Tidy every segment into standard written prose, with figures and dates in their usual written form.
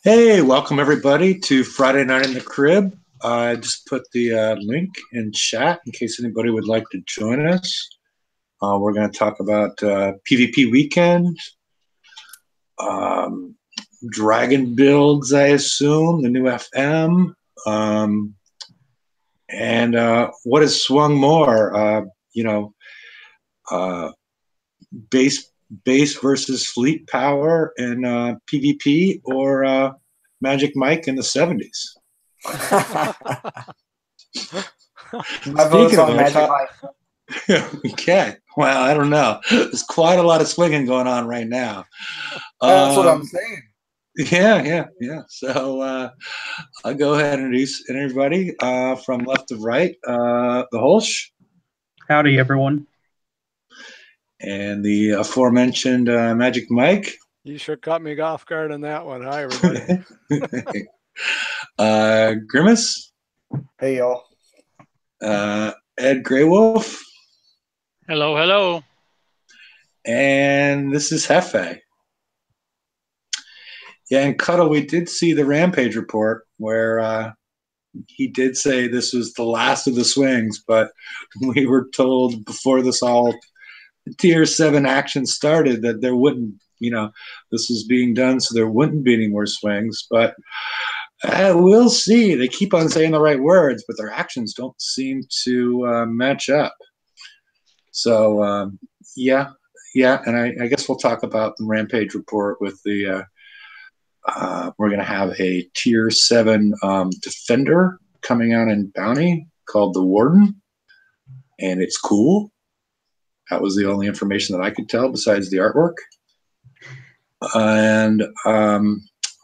Hey, welcome everybody to Friday Night in the Crib. I just put the link in chat in case anybody would like to join us. We're going to talk about PvP weekend, dragon builds, I assume, the new FM, and what has swung more, base versus fleet power in PvP or Magic Mike in the 70s. My vote's on Magic Mike. Okay. Well, I don't know. There's quite a lot of swinging going on right now. That's what I'm saying. Yeah. So I'll go ahead and introduce everybody from left to right. The Holsch. Howdy, everyone. And the aforementioned Magic Mike. You sure caught me off guard on that one. Hi, everybody. Grimace. Hey, y'all. Ed Greywolf. Hello. And this is Hefe. Yeah, and Cuddle, we did see the Rampage report where he did say this was the last of the swings, but we were told before this all Tier 7 action started that there wouldn't, this was being done so there wouldn't be any more swings, but we'll see. They keep on saying the right words, but their actions don't seem to match up. So, yeah, and I guess we'll talk about the Rampage report with the, we're going to have a Tier 7 Defender coming out in Bounty called the Warden, and it's cool. That was the only information that I could tell besides the artwork. And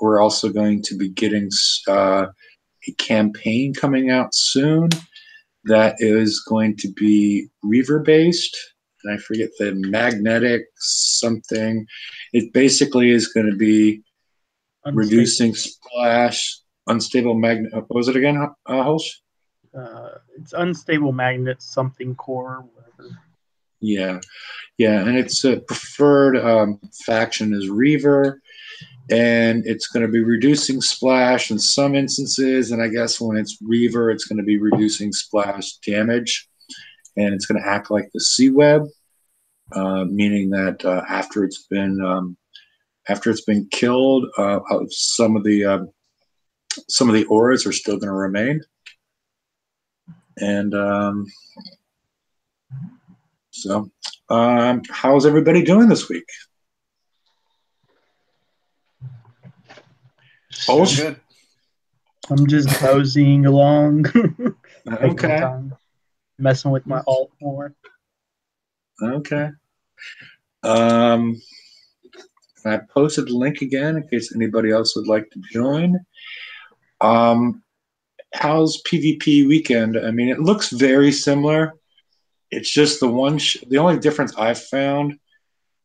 we're also going to be getting a campaign coming out soon that is going to be Reaver based. And I forget the magnetic something. It basically is going to be reducing splash, unstable magnet. What was it again, Holsch? It's unstable magnet something core, whatever. Yeah, and it's a preferred faction is Reaver, and it's going to be reducing splash in some instances, and I guess when it's Reaver, it's going to be reducing splash damage, and it's going to act like the Sea Web, meaning that after it's been killed, some of the auras are still going to remain, and so, how's everybody doing this week? Good. I'm just cozying along. Okay. Messing with my alt more. Okay. I posted the link again in case anybody else would like to join. How's PvP weekend? I mean, it looks very similar. It's just the only difference I've found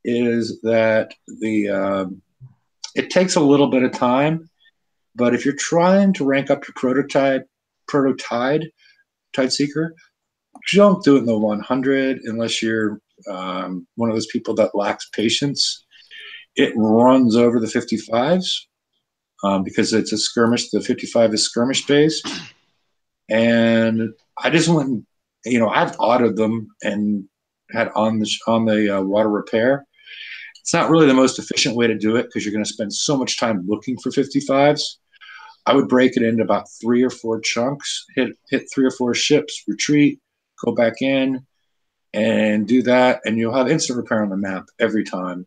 is that it takes a little bit of time, but if you're trying to rank up your Tide Seeker, don't do it in the 100 unless you're one of those people that lacks patience. It runs over the 55s because it's a skirmish. The 55 is skirmish based, and I just went and I've autoed them and had on the water repair. It's not really the most efficient way to do it because you're going to spend so much time looking for 55s. I would break it into about 3 or 4 chunks, hit 3 or 4 ships, retreat, go back in, and do that, and you'll have instant repair on the map every time,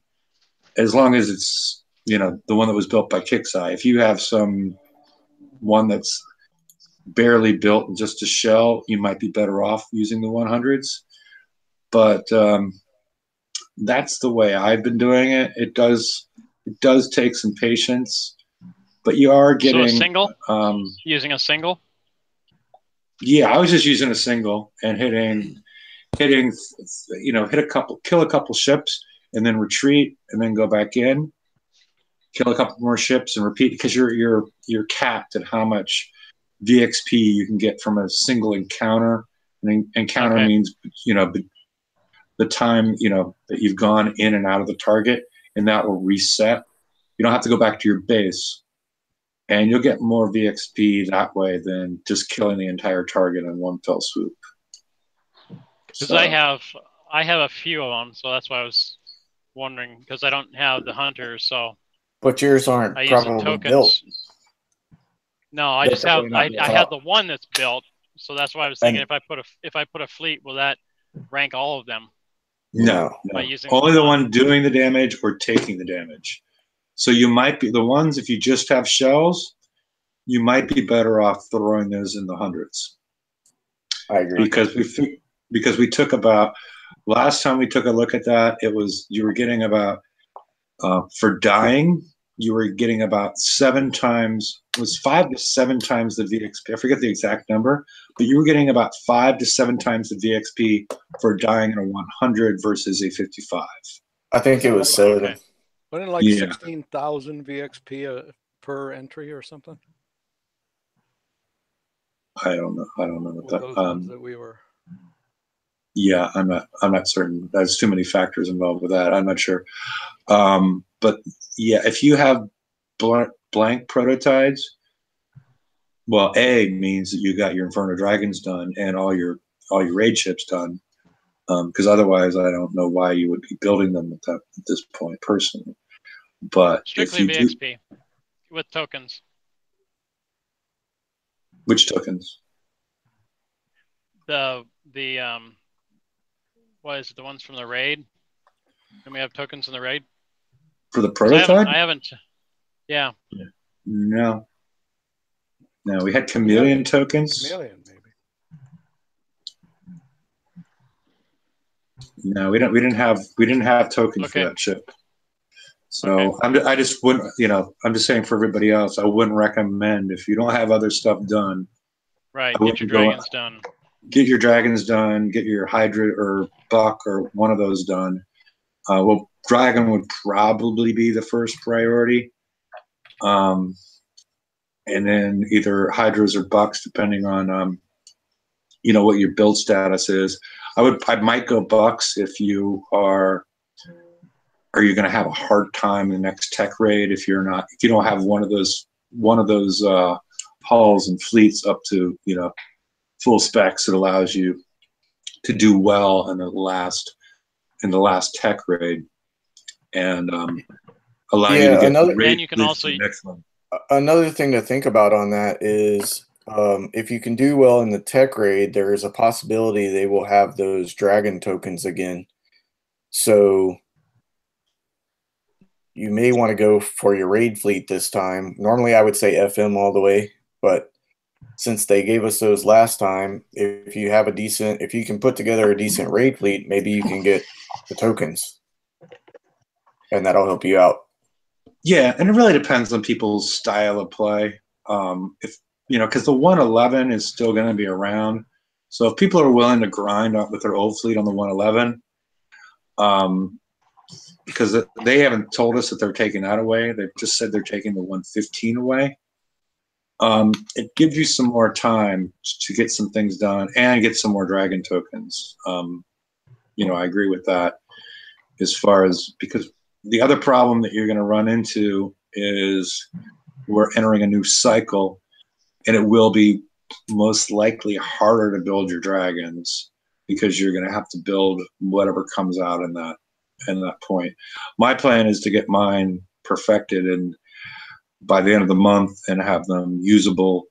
as long as it's the one that was built by Kixeye. If you have one that's barely built and just a shell, you might be better off using the 100s, but that's the way I've been doing it. It does take some patience, but you are getting a single using a single. Yeah, I was just using a single and hitting kill a couple ships and then retreat and then go back in, kill a couple more ships and repeat, because you're capped at how much VXP you can get from a single encounter. And encounter means the time that you've gone in and out of the target, and that will reset. You don't have to go back to your base, And you'll get more VXP that way than just killing the entire target in one fell swoop. Because I have a few of them, so that's why I was wondering, because I don't have the hunters, so. But yours aren't probably built. No, I just have I had the one that's built, so that's why I was thinking if I put a fleet, will that rank all of them? No. Only the one doing the damage or taking the damage. So you might be the ones, if you just have shells, you might be better off throwing those in the hundreds. I agree. Because we took about, last time we took a look at that, you were getting about, for dying, you were getting about 7 times, it was 5 to 7 times the VXP. I forget the exact number, but you were getting about 5 to 7 times the VXP for dying in a 100 versus a 55. I think it was 7. Okay. Wasn't it like 16,000 VXP per entry or something? I don't know what that. Those ones that we were. Yeah, I'm not certain. There's too many factors involved with that. I'm not sure. But yeah, if you have blank prototypes, well, A means that you got your Inferno Dragons done and all your raid ships done. Because otherwise, I don't know why you would be building them at this point, personally. But strictly VXP with tokens. Which tokens? The what is it? The ones from the raid? Can we have tokens in the raid? For the prototype? I haven't. Yeah. No. No, we had chameleon tokens. Chameleon, maybe. No, we didn't have tokens for that ship. So I just wouldn't, I'm just saying for everybody else, I wouldn't recommend, if you don't have other stuff done. Right, get your dragons done. Get your dragons done, get your Hydra or Buck or one of those done. Well, Dragon would probably be the first priority. And then either Hydras or Bucks, depending on, what your build status is. I might go Bucks if you are you going to have a hard time in the next tech raid if you don't have one of those hulls and fleets up to, full specs that allows you to do well in the last tech raid and allow you to get and you can also the next one. Another thing to think about on that is if you can do well in the tech raid, there is a possibility they will have those dragon tokens again. So you may want to go for your raid fleet this time. Normally I would say FM all the way, but since they gave us those last time, if you can put together a decent raid fleet, maybe you can get the tokens. And that'll help you out. Yeah, and it really depends on people's style of play. Because the 111 is still going to be around. So if people are willing to grind up with their old fleet on the 111, because they haven't told us that they're taking that away. They've just said they're taking the 115 away. It gives you some more time to get some things done and get some more dragon tokens. I agree with that because the other problem that you're going to run into is we're entering a new cycle, and it will be most likely harder to build your dragons because you're going to have to build whatever comes out in that point. My plan is to get mine perfected and by the end of the month and have them usable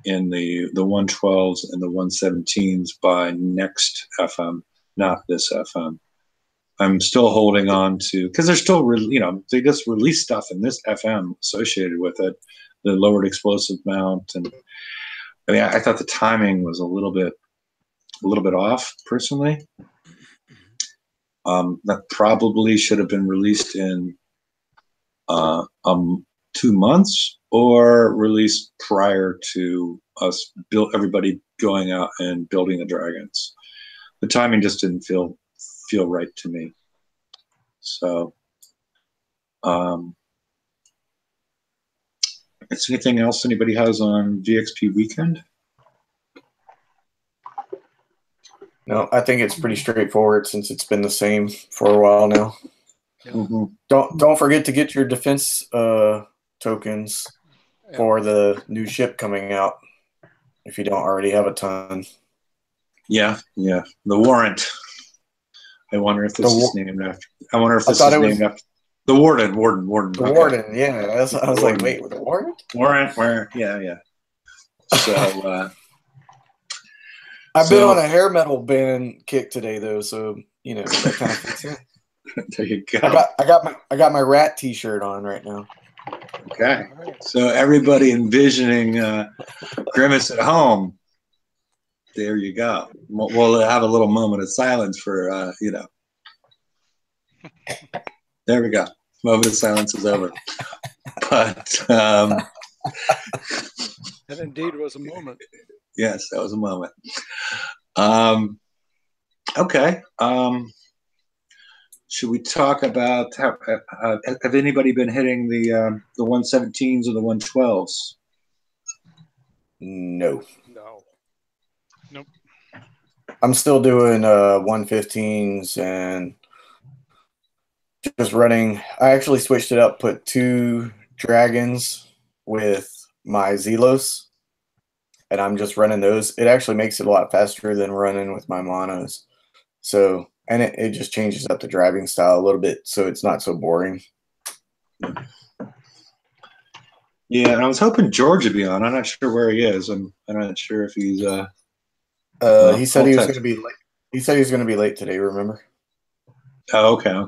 in the 112s and the 117s by next FM, not this FM. I'm still holding on to, because they're still, they just released stuff in this FM associated with it, the lowered explosive mount, and I thought the timing was a little bit off personally. That probably should have been released in 2 months or released prior to us everybody going out and building the dragons. The timing just didn't feel right to me. So, is there anything else anybody has on VXP weekend? No, I think it's pretty straightforward since it's been the same for a while now. Mm-hmm. Don't forget to get your defense tokens. for the new ship coming out. If you don't already have a ton. Yeah. The Warrant. I wonder if this is named after. I wonder if this is named after the Warden. The okay. Warden, yeah. I was like, wait, the Warden? Warrant, yeah. So I've been on a hair metal band kick today, though, so you know that kind of fits in. There you go. I got my rat T-shirt on right now. Okay, so everybody envisioning Grimace at home. There you go. We'll have a little moment of silence for There we go. Moment of silence is over. But that indeed was a moment. Yes, that was a moment. Okay. Should we talk about have anybody been hitting the 117s or the 112s? No. Nope. I'm still doing 115s and just running. I actually switched it up, put 2 dragons with my Zelos, and I'm just running those. It actually makes it a lot faster than running with my monos. So, and it just changes up the driving style a little bit, so it's not so boring. Yeah, and I was hoping George would be on. I'm not sure where he is. I'm not sure if he's. He said he was going to be late. He said he was going to be late today. Remember? Oh, okay.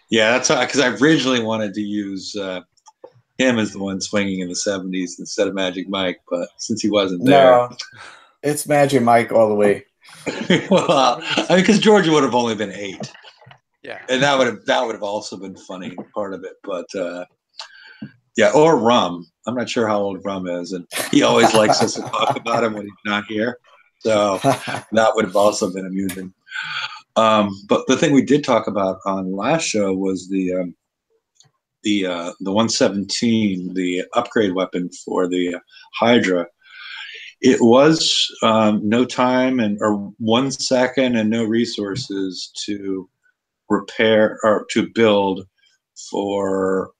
Yeah, that's because I originally wanted to use him as the one swinging in the 70s instead of Magic Mike, but since he wasn't there, no, it's Magic Mike all the way. Well, because Georgia would have only been 8. Yeah, and that would have also been funny part of it, but yeah, or Rum. I'm not sure how old Rum is, and he always likes us to talk about him when he's not here, so that would have also been amusing. But the thing we did talk about on last show was the 117, the upgrade weapon for the Hydra. It was no time or 1 second and no resources to repair or to build for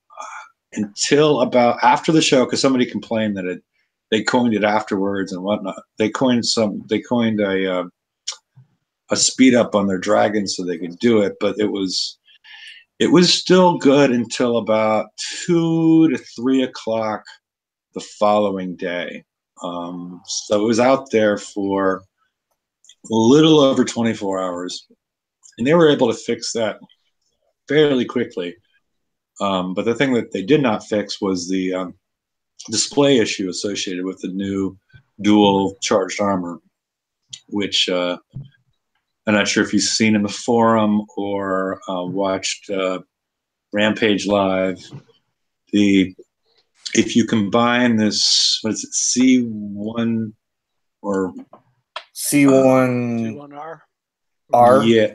until about after the show, because somebody complained that they coined it afterwards and whatnot. They coined a speed up on their dragon so they could do it, but it was still good until about 2 to 3 o'clock the following day. So it was out there for a little over 24 hours, and they were able to fix that fairly quickly. But the thing that they did not fix was the display issue associated with the new dual charged armor, which I'm not sure if you've seen in the forum or watched Rampage Live. If you combine this, what is it, C1 or C1R? R? Yeah.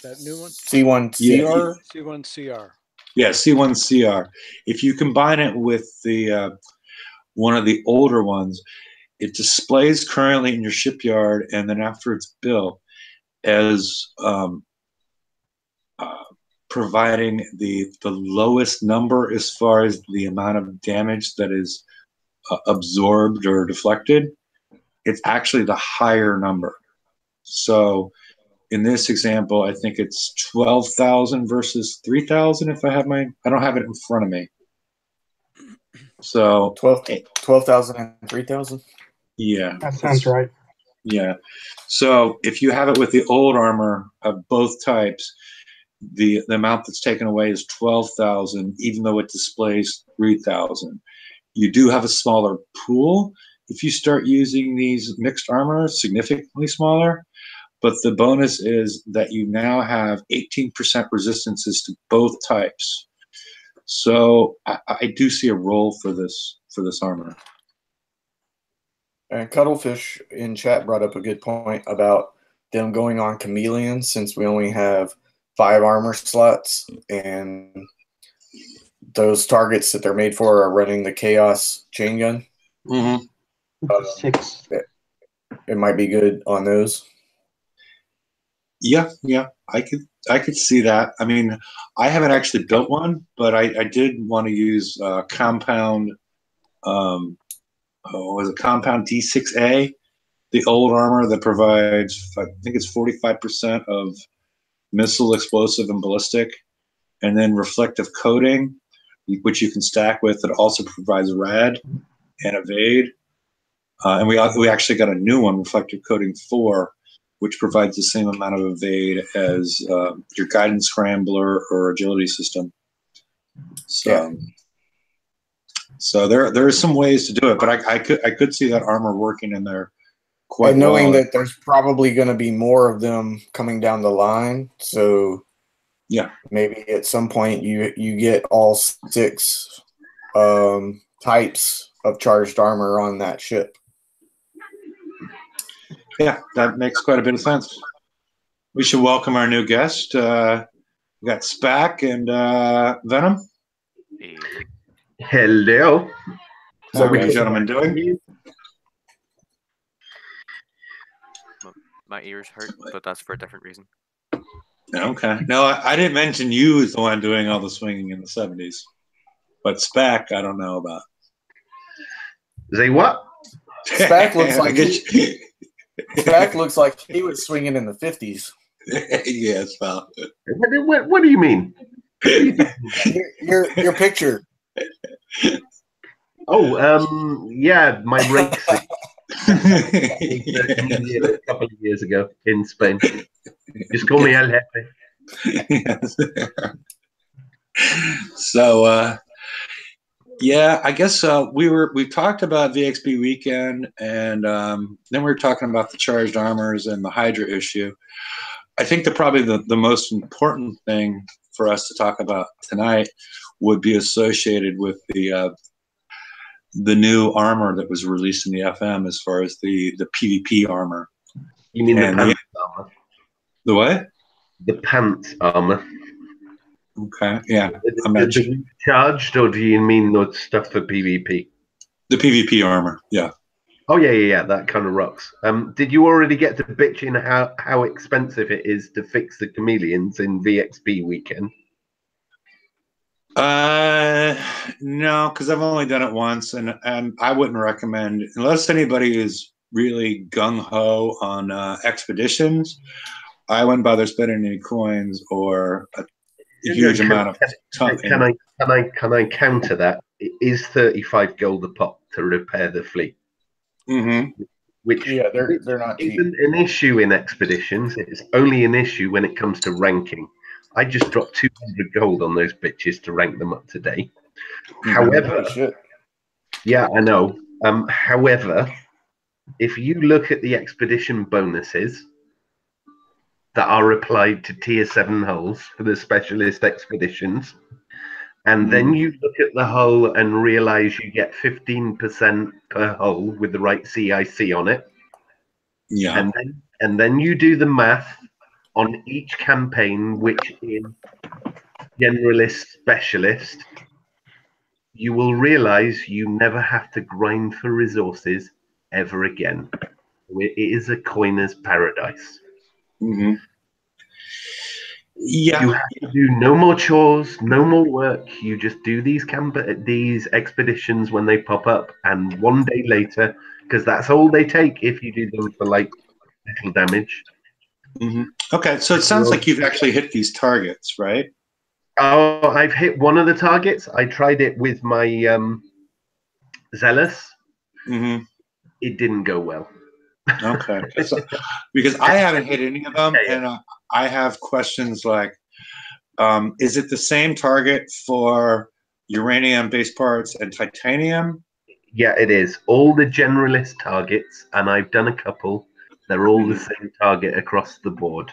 That new one? C1CR? C1CR. Yeah, C1CR. If you combine it with the one of the older ones, it displays currently in your shipyard, and then after it's built, as providing the lowest number as far as the amount of damage that is absorbed or deflected. It's actually the higher number. So in this example, I think it's 12,000 versus 3,000. If I don't have it in front of me. So 12,000 and 3,000. Yeah, That sounds right. Yeah. So if you have it with the old armor of both types, the amount that's taken away is 12,000, even though it displays 3,000. You do have a smaller pool if you start using these mixed armor, significantly smaller. But the bonus is that you now have 18% resistances to both types. So I do see a role for this armor. And Cuttlefish in chat brought up a good point about them going on chameleons, since we only have 5 armor slots, and those targets that they're made for are running the Chaos chain gun. Mm-hmm. 6. It might be good on those. Yeah, I could see that. I mean, I haven't actually built one, but I did want to use compound was it compound D6A, the old armor that provides, I think it's 45% of missile, explosive, and ballistic, and then reflective coating, which you can stack with. That also provides rad and evade. And we actually got a new one, reflective coating 4, which provides the same amount of evade as your guidance scrambler or agility system. So, so there are some ways to do it, but I could see that armor working in there quite and knowing well. that there's probably going to be more of them coming down the line, so yeah, maybe at some point you get all 6 types of charged armor on that ship. Yeah, that makes quite a bit of sense. We should welcome our new guest. We got Spack and Venom. Hello. How are you gentlemen doing? My ears hurt, but that's for a different reason. Okay. No, I didn't mention you as the one doing all the swinging in the 70s. But Spack, I don't know about. Say what? Spack looks like Spack looks like he was swinging in the 50s. Yes, well. What do you mean? Your picture. Oh, yeah, my race. A couple of years ago in Spain. Just call me El Jefe. Yes. So, yeah, I guess we talked about VXP weekend, and then we were talking about the charged armors and the Hydra issue. I think probably the most important thing for us to talk about tonight would be associated with the new armor that was released in the FM, as far as the PvP armor. You mean the pants armor? The what? The pants armor. Okay, yeah. The charged, or do you mean the stuff for PvP? The PvP armor, yeah. Oh yeah, that kind of rocks. Did you already get to bitching how expensive it is to fix the chameleons in VXP weekend? No, because I've only done it once, and I wouldn't recommend, unless anybody is really gung ho on expeditions. I wouldn't bother spending any coins or a huge amount of time. Can I counter that? It is 35 gold a pop to repair the fleet. Mm-hmm. Which they're not cheap. Isn't an issue in expeditions. It's only an issue when it comes to ranking. I just dropped 200 gold on those bitches to rank them up today. However, yeah, I know. However, if you look at the expedition bonuses that are applied to tier 7 hulls for the specialist expeditions, and then you look at the hull and realize you get 15% per hull with the right CIC on it. Yeah. And then you do the math on each campaign, which is generalist specialist, you will realize you never have to grind for resources ever again. It is a coiner's paradise. Mm-hmm. Yeah. You have to do no more chores, no more work. You just do these expeditions when they pop up, and one day later, because that's all they take if you do them for like little damage. Mm-hmm. Okay, so it sounds like you've actually hit these targets, right? Oh, I've hit one of the targets. I tried it with my Zealous. Mm-hmm. It didn't go well. Okay, because I haven't hit any of them, and I have questions like, is it the same target for uranium base parts and titanium? Yeah, it is. All the generalist targets, and I've done a couple, they're all the same target across the board.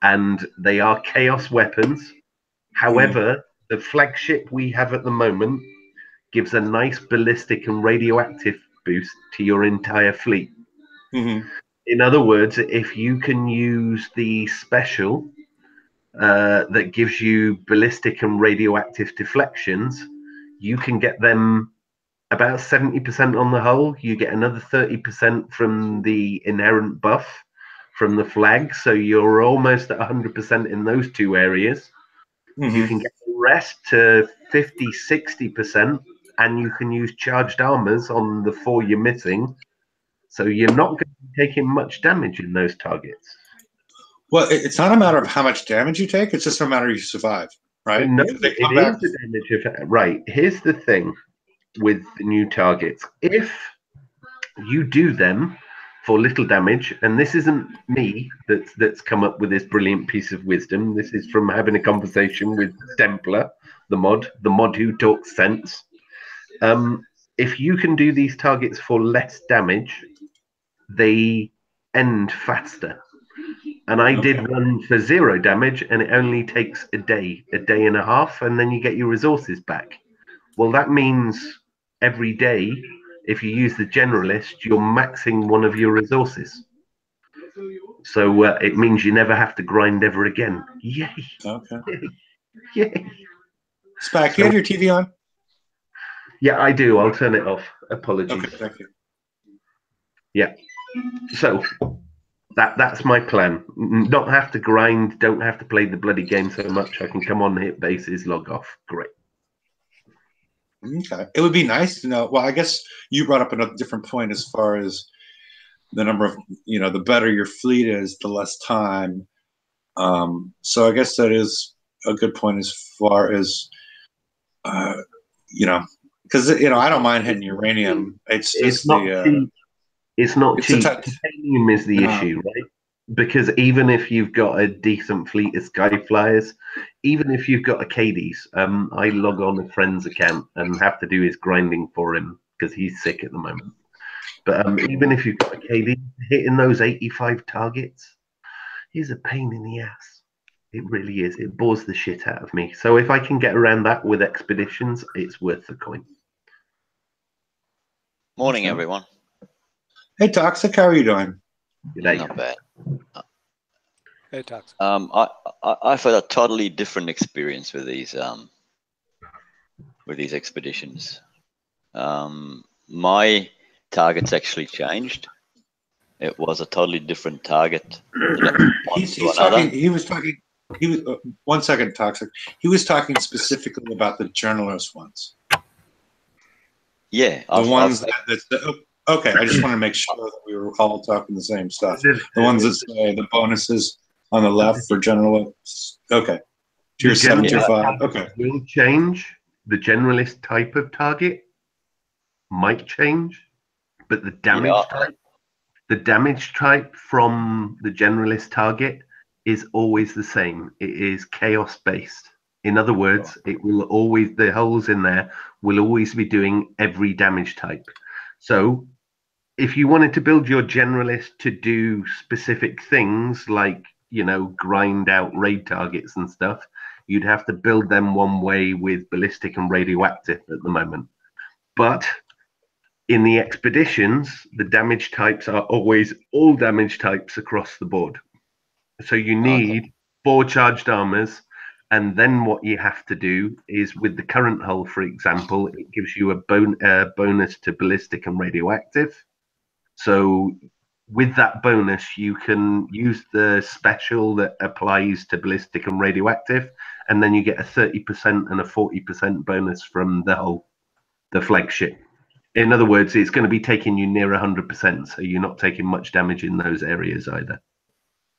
And they are chaos weapons. However, the flagship we have at the moment gives a nice ballistic and radioactive boost to your entire fleet. Mm-hmm. In other words, if you can use the special that gives you ballistic and radioactive deflections, you can get them about 70% on the hull. You get another 30% from the inherent buff from the flag, so you're almost at 100% in those two areas. Mm-hmm. You can get the rest to 50-60% and you can use charged armors on the 4 you're missing. So you're not going to be taking much damage in those targets. Well, it's not a matter of how much damage you take. It's just a matter of you survive, right? No, If they it come is back. the damage effect. Right. Here's the thing with the new targets. If you do them for little damage, and this isn't me that's come up with this brilliant piece of wisdom. This is from having a conversation with Templar, the mod who talks sense. If you can do these targets for less damage, they end faster. And I did one for 0 damage, and it only takes a day and a half, and then you get your resources back. Well, that means every day, if you use the generalist, you're maxing one of your resources. So it means you never have to grind ever again. Yay! Okay. Yay! Spack, do you have your TV on? Yeah, I do. I'll turn it off. Apologies. Okay, thank you. Yeah. So that's my plan. Not have to grind. Don't have to play the bloody game so much. I can come on, hit bases, log off. Great. Okay. It would be nice to know. Well, I guess you brought up a different point as far as the number of, the better your fleet is, the less time. So I guess that is a good point as far as, because, I don't mind hitting uranium. It's just cheap. It's not cheap. Titanium is the issue, right? Because even if you've got a decent fleet of Skyflyers, even if you've got a Cadies, I log on a friend's account and have to do his grinding for him because he's sick at the moment. But even if you've got a Cadies, hitting those 85 targets is a pain in the ass. It really is. It bores the shit out of me. So if I can get around that with expeditions, it's worth the coin. Morning, everyone. Hey, Toxic, how are you doing? G'day. Not bad. Hey, Toxic. I've had a totally different experience with these expeditions. My target's actually changed. It was a totally different target. One second, Toxic. He was talking specifically about the journalist ones. Yeah. Okay, I just want to make sure that we were all talking the same stuff. The ones that say the bonuses on the left for generalists. Okay. Tier 7, Tier 5. Okay. Will change. The generalist type of target might change, but the damage type from the generalist target is always the same. It is chaos based. In other words, the holes in there will always be doing every damage type. So if you wanted to build your generalist to do specific things like, grind out raid targets and stuff, you'd have to build them one way with ballistic and radioactive at the moment. But in the expeditions, the damage types are always all damage types across the board. So you need 4 charged armors. And then what you have to do is with the current hull, for example, it gives you a bonus to ballistic and radioactive. So with that bonus, you can use the special that applies to ballistic and radioactive, and then you get a 30% and a 40% bonus from the hull, the flagship. In other words, it's going to be taking you near 100%, so you're not taking much damage in those areas either.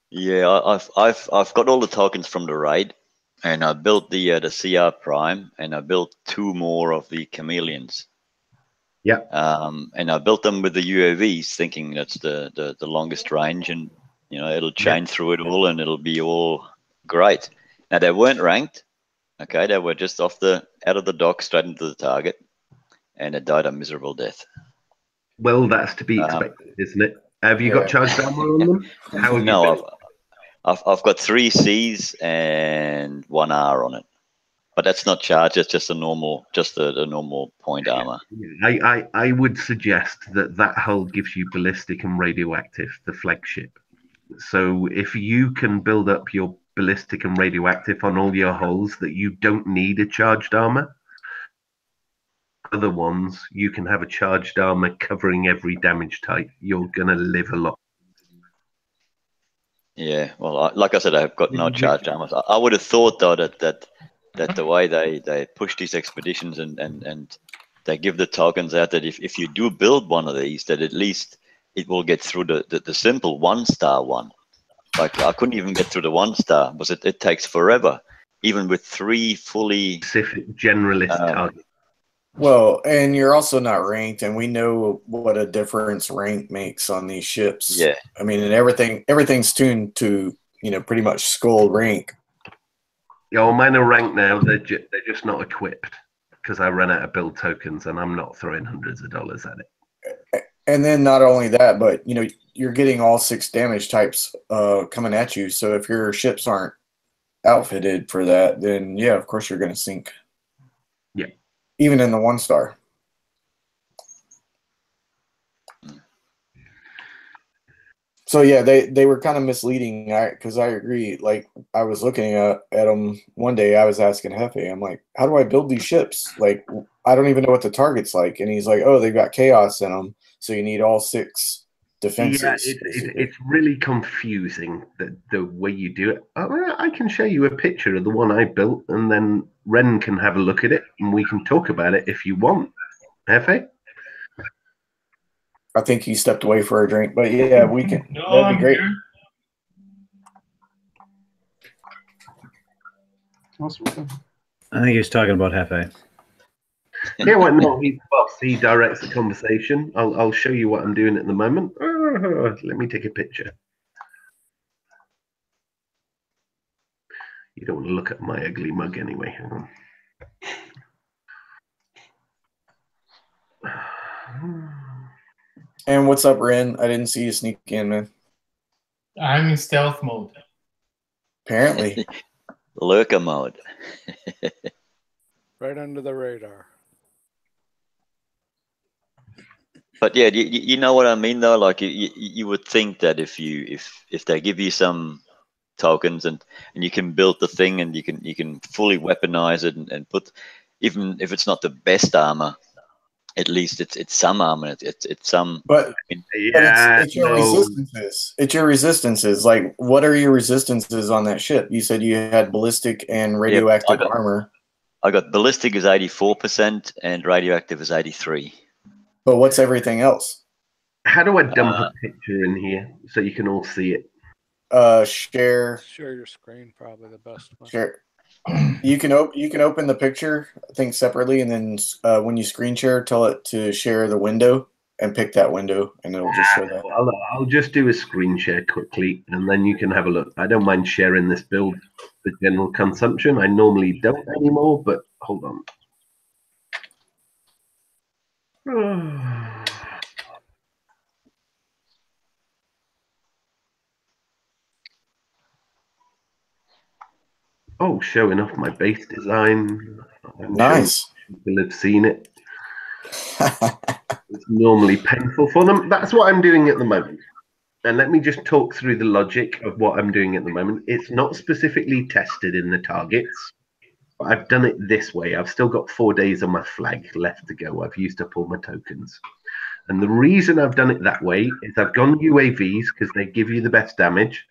Yeah, I've got all the tokens from the raid. And I built the CR Prime, and I built 2 more of the Chameleons. Yeah. And I built them with the UAVs, thinking that's the longest range, and it'll chain through it all, and it'll be all great. Now they weren't ranked. Okay, they were just out of the dock, straight into the target, and it died a miserable death. Well, that's to be expected, isn't it? Have you got charged armor on them? How have you I've got 3 Cs and 1 R on it, but that's not charged. It's just the normal point armor. I would suggest that hull gives you ballistic and radioactive, the flagship. So if you can build up your ballistic and radioactive on all your hulls, that you don't need a charged armor. Other ones, you can have a charged armor covering every damage type. You're gonna live a lot. Yeah, well, like I said, I've got no charged armor. I would have thought though that the way they push these expeditions and they give the tokens out that if you do build one of these, that at least it will get through the simple 1-star one. Like I couldn't even get through the 1-star because it takes forever, even with 3 fully specific generalist targets. Well, and you're also not ranked, and we know what a difference rank makes on these ships. Yeah, I mean, and everything's tuned to, you know, pretty much skull rank. Yeah, well, mine are ranked now. They're just not equipped because I ran out of build tokens, and I'm not throwing hundreds of dollars at it. And then not only that, but you know, you're getting all 6 damage types coming at you. So if your ships aren't outfitted for that, then yeah, of course you're going to sink. Yeah. Even in the 1-star. So yeah, they were kind of misleading, because I agree. Like I was looking at them one day. I was asking Hefe, I'm like, how do I build these ships? Like I don't even know what the target's like. And he's like, oh, they've got chaos in them, so you need all 6 defenses. Yeah, it's really confusing the way you do it. I can show you a picture of the one I built, and then Ren can have a look at it, and we can talk about it if you want. Hefe? I think he stepped away for a drink, but yeah, we can. No, that'd be great. I think he was talking about Hefe. Yeah, well, no, he's the boss. He directs the conversation. I'll show you what I'm doing at the moment. Let me take a picture. You don't want to look at my ugly mug anyway. Hang on. And what's up, Ren? I didn't see you sneak in, man. I'm in stealth mode. Apparently. lurker mode. Right under the radar. But yeah, you know what I mean though. Like you would think that if they give you some tokens and you can build the thing and you can fully weaponize it and put, even if it's not the best armor, at least it's some armor. It's some. But it's your resistances. It's your resistances. Like, what are your resistances on that ship? You said you had ballistic and radioactive armor. I got ballistic is 84% and radioactive is 83%. But what's everything else? How do I dump a picture in here so you can all see it? Share your screen, probably the best one. Share. You can open the picture, I think, separately, and then when you screen share, tell it to share the window and pick that window, and it'll just show that. I'll just do a screen share quickly, and then you can have a look. I don't mind sharing this build for general consumption. I normally don't anymore, but hold on. Oh, showing off my base design. Nice. People have seen it. It's normally painful for them. That's what I'm doing at the moment. And let me just talk through the logic of what I'm doing at the moment. It's not specifically tested in the targets, but I've done it this way. I've still got 4 days on my flag left to go. I've used up all my tokens. And the reason I've done it that way is I've gone UAVs because they give you the best damage.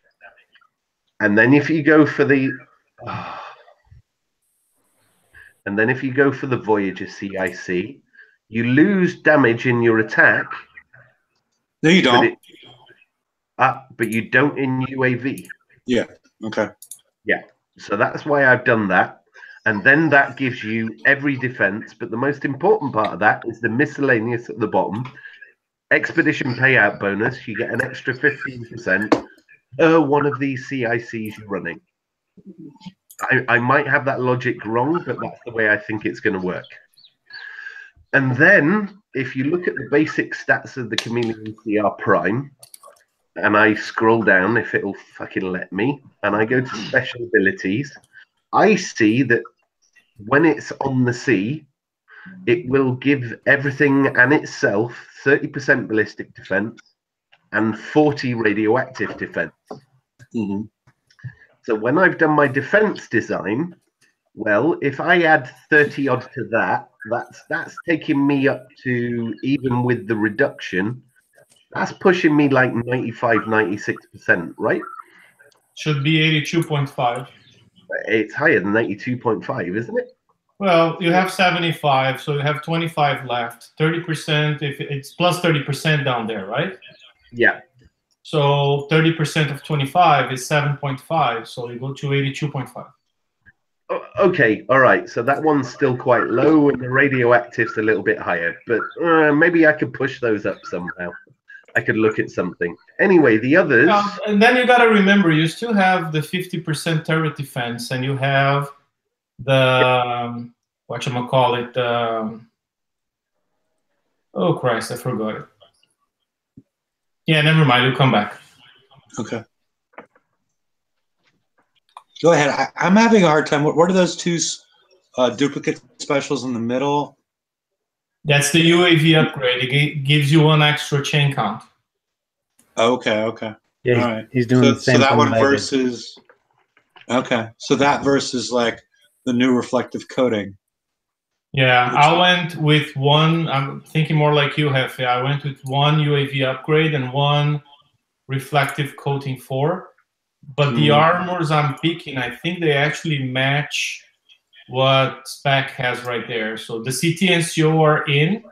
And then if you go for the Voyager CIC, you lose damage in your attack. No, you don't. But you don't in UAV. Yeah. Okay. Yeah. So that's why I've done that. And then that gives you every defense. But the most important part of that is the miscellaneous at the bottom. Expedition payout bonus. You get an extra 15% one of these CICs you're running. I might have that logic wrong, but that's the way I think it's going to work. And then, if you look at the basic stats of the Chameleon CR Prime, and I scroll down, if it'll fucking let me, and I go to special abilities, I see that when it's on the sea, it will give everything and itself 30% ballistic defense and 40 radioactive defense. Mm-hmm. So when I've done my defense design, well, if I add 30 odd to that, that's taking me up to, even with the reduction, that's pushing me like 95, 96%, right? Should be 82.5. It's higher than 82.5, isn't it? Well, you have 75, so you have 25 left. 30%, if it's plus 30% down there, right? Yeah. So 30% of 25 is 7.5, so you go to 82.5. Okay, all right. So that one's still quite low, and the radioactive's a little bit higher. But maybe I could push those up somehow. I could look at something. Anyway, the others. And then you got to remember, you still have the 50% turret defense, and you have the whatchamacallit. Oh Christ, I forgot it. Yeah, never mind. We'll come back. Okay. Go ahead. I'm having a hard time. What are those two duplicate specials in the middle? That's the UAV upgrade. It gives you one extra chain count. Okay, okay. Yeah, all right. He's doing the same so that thing one that I did. versus. Okay, so that versus like the new reflective coating. Yeah, I went with one. I'm thinking more like you, Hefe. I went with one UAV upgrade and one reflective coating 4. But the armors I'm picking, I think they actually match what Spec has right there. So the CT and CO are in.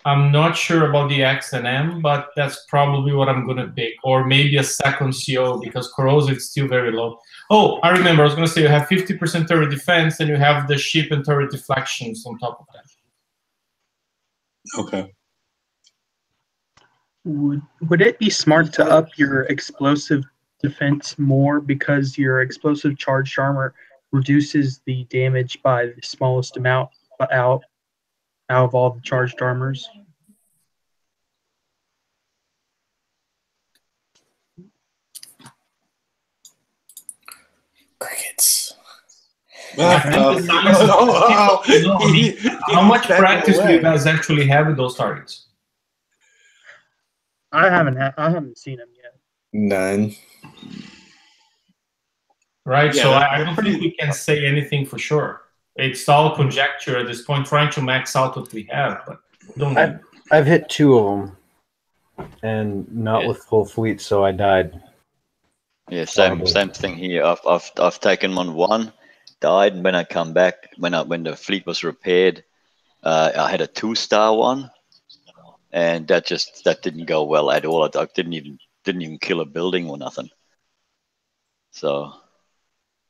I'm not sure about the X and M, but that's probably what I'm going to pick. Or maybe a second CO because corrosive is still very low. Oh, I remember. I was going to say you have 50% turret defense and you have the ship and turret deflections on top of that. Okay. Would it be smart to up your explosive defense more because your explosive charged armor reduces the damage by the smallest amount out of all the charged armors? Crickets. How much practice do you guys actually have with those targets? I haven't seen them yet. None. Right, yeah, so I don't think we can say anything for sure. It's all conjecture at this point, trying to max out what we have, but we don't know. I've hit 2 of them, and not with full fleet, so I died. Yeah, same thing here. I've taken on 1, died, and when I come back, when the fleet was repaired, I had a 2-star one, and that didn't go well at all. I didn't even kill a building or nothing. So.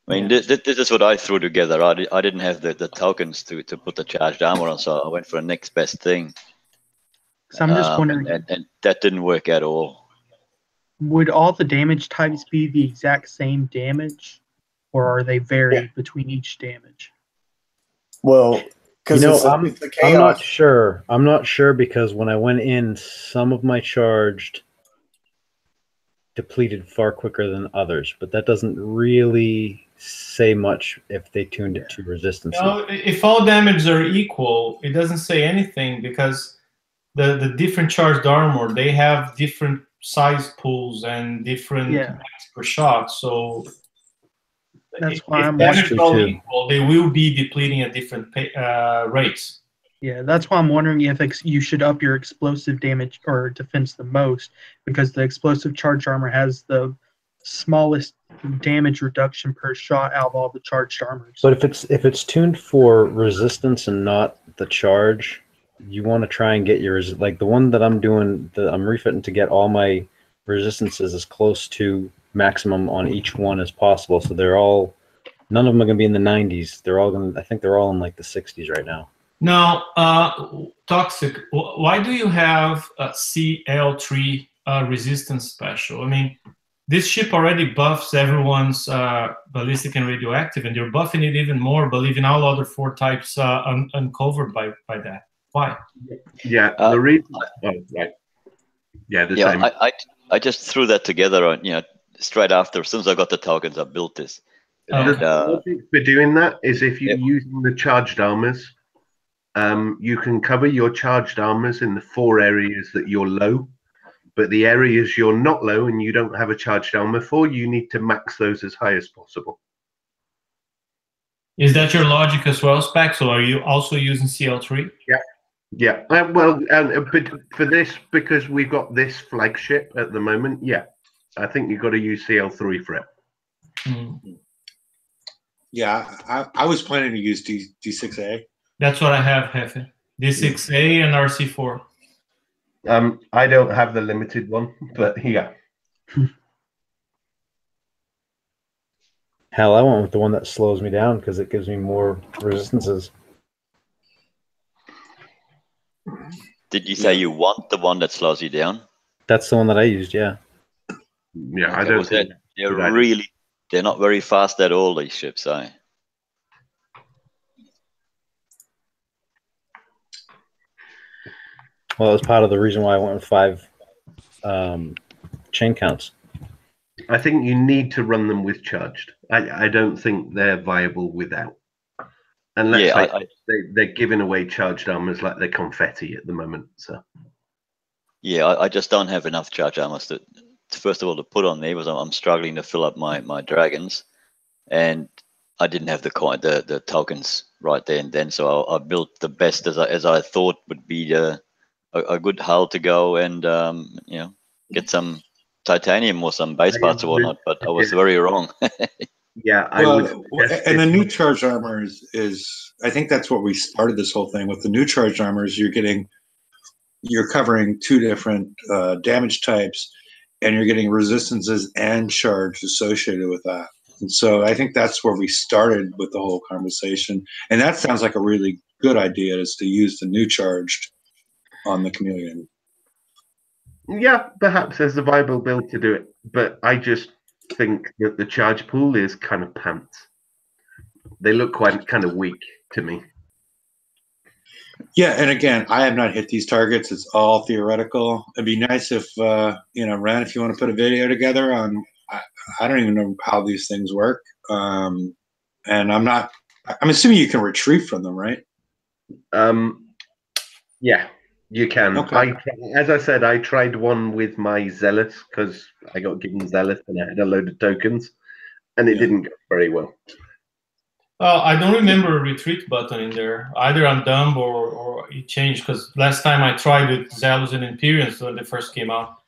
I mean, this is what I threw together. I didn't have the tokens to put the charged armor on, so I went for the next best thing. So I'm just wondering, and that didn't work at all. Would all the damage types be the exact same damage, or are they varied between each damage? Well, because I'm not sure. I'm not sure because when I went in, some of my charged depleted far quicker than others, but that doesn't really say much if they tuned it to resistance. No, if all damages are equal, it doesn't say anything because the different charged armor, they have different size pools and different max per shot. So that's why I'm wondering all equal, they will be depleting at different rates. Yeah, that's why I'm wondering if you should up your explosive damage or defense the most, because the explosive charged armor has the smallest damage reduction per shot out of all the charged armors. But if it's tuned for resistance and not the charge, you want to try and get yours, like the one that I'm doing, I'm refitting to get all my resistances as close to maximum on each one as possible. So none of them are going to be in the 90s. I think they're all in like the 60s right now. Now, Toxic, why do you have a CL3 resistance special? I mean, this ship already buffs everyone's ballistic and radioactive, and you're buffing it even more, but leaving all other 4 types uncovered by that. Why? Yeah, the reason. Right. Yeah, the same. I just threw that together, straight after. As soon as I got the tokens, I built this. For doing that is if you're using the charged armors, you can cover your charged armors in the 4 areas that you're low, but the areas you're not low and you don't have a charged armor for, you need to max those as high as possible. Is that your logic as well, Spec? So are you also using CL3? Yeah. Yeah. But for this, because we've got this flagship at the moment, I think you've got to use CL3 for it. Yeah, I was planning to use D6A. That's what I have, Hefe. D6A and RC4. I don't have the limited one, but yeah. Hell, I went with the one that slows me down because it gives me more resistances. Did you say you want the one that slows you down? That's the one that I used, yeah. Yeah, Okay, I don't think they're not very fast at all, these ships, eh? Well, that was part of the reason why I went with 5 chain counts. I think you need to run them with charged. I don't think they're viable without. Unless they're giving away charged armors like they're confetti at the moment. So yeah, I just don't have enough charge armors to first of all to put on there because I'm struggling to fill up my dragons, and I didn't have the tokens right there and then. So I built the best as I thought would be a good hull to go and you know, get some titanium or some base parts or whatnot. But I was very wrong. Yeah, and the new charged armor is I think that's what we started this whole thing with. The new charged armors, you're covering 2 different damage types, and you're getting resistances and charge associated with that. And so I think that's where we started with the whole conversation. And that sounds like a really good idea, is to use the new charged on the chameleon. Yeah, perhaps there's a viable build to do it, but I just think that the charge pool is kind of pants. They look quite kind of weak to me. Yeah, and again, I have not hit these targets. It's all theoretical. It'd be nice if Ren, if you want to put a video together on. I don't even know how these things work, and I'm assuming you can retrieve from them, right? Yeah, you can. Okay. As I said, I tried one with my Zealous because I got given Zealous and I had a load of tokens, and it didn't go very well. I don't remember a retreat button in there. Either I'm dumb or it changed, because last time I tried with Zealous and Imperials when they first came out,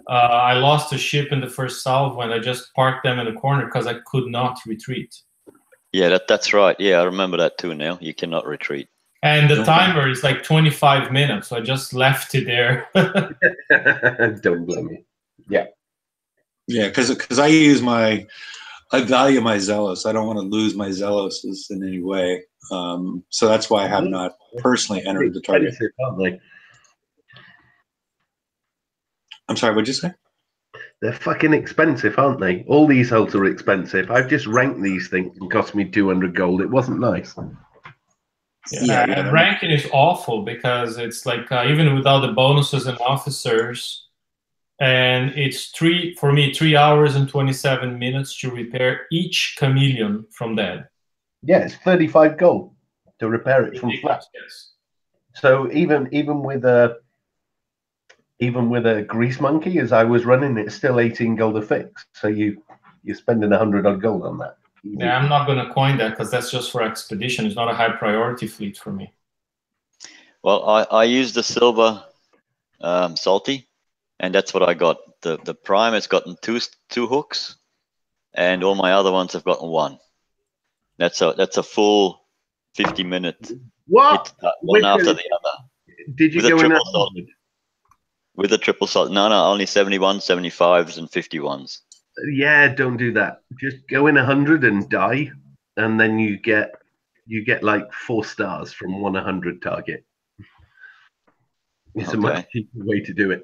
I lost a ship in the first salvo and I just parked them in the corner because I could not retreat. Yeah, that's right. Yeah, I remember that too now. You cannot retreat. And the timer is like 25 minutes, so I just left it there. Don't blame me. Yeah. Yeah, because I value my Zealous. I don't want to lose my Zealous in any way. So that's why I have not personally entered the target. I'm sorry, what'd you say? They're fucking expensive, aren't they? All these hulls are expensive. I've just ranked these things and cost me 200 gold. It wasn't nice. Yeah, ranking is awful because it's like even without the bonuses and officers, and it's 3 hours and 27 minutes to repair each chameleon from dead. Yeah, it's 35 gold to repair it from flat. Yes. So even with a grease monkey, as I was running, it's still 18 gold a fix. So you're spending 100 odd gold on that. Yeah, I'm not going to coin that because that's just for expedition. It's not a high priority fleet for me. Well, I used the silver salty, and that's what I got. The prime has gotten two hooks, and all my other ones have gotten 1. That's a full 50-minute what hit, one after the other. Did you go in a with a triple salt? No, only 71, 75s, and 51s. Yeah, don't do that. Just go in 100 and die, and then you get like 4 stars from 100 target. It's a much cheaper way to do it.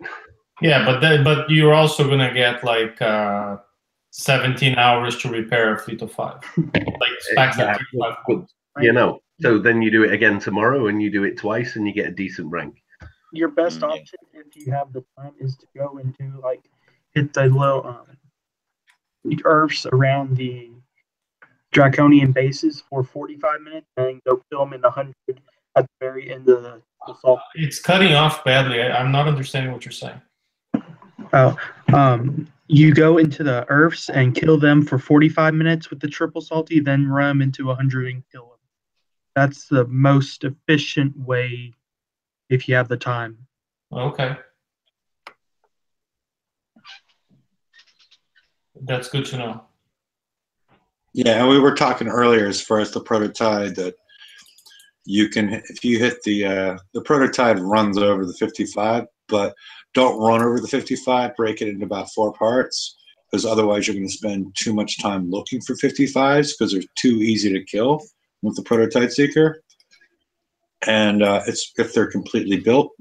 Yeah, but you're also gonna get like 17 hours to repair a fleet of 5. Like stacks at 35 points. You know, so then you do it again tomorrow, and you do it twice, and you get a decent rank. Your best option, if you have the time, is to go into hit the little earths around the draconian bases for 45 minutes, and go kill them in 100 at the very end of the assault. It's cutting off badly. I'm not understanding what you're saying. You go into the earths and kill them for 45 minutes with the triple salty, then run them into 100 and kill them. That's the most efficient way if you have the time. Okay. That's good to know. Yeah, and we were talking earlier as far as the prototype that you can, if you hit the prototype runs over the 55, but don't run over the 55. Break it into about 4 parts, because otherwise you're going to spend too much time looking for 55s because they're too easy to kill with the prototype seeker, and it's if they're completely built.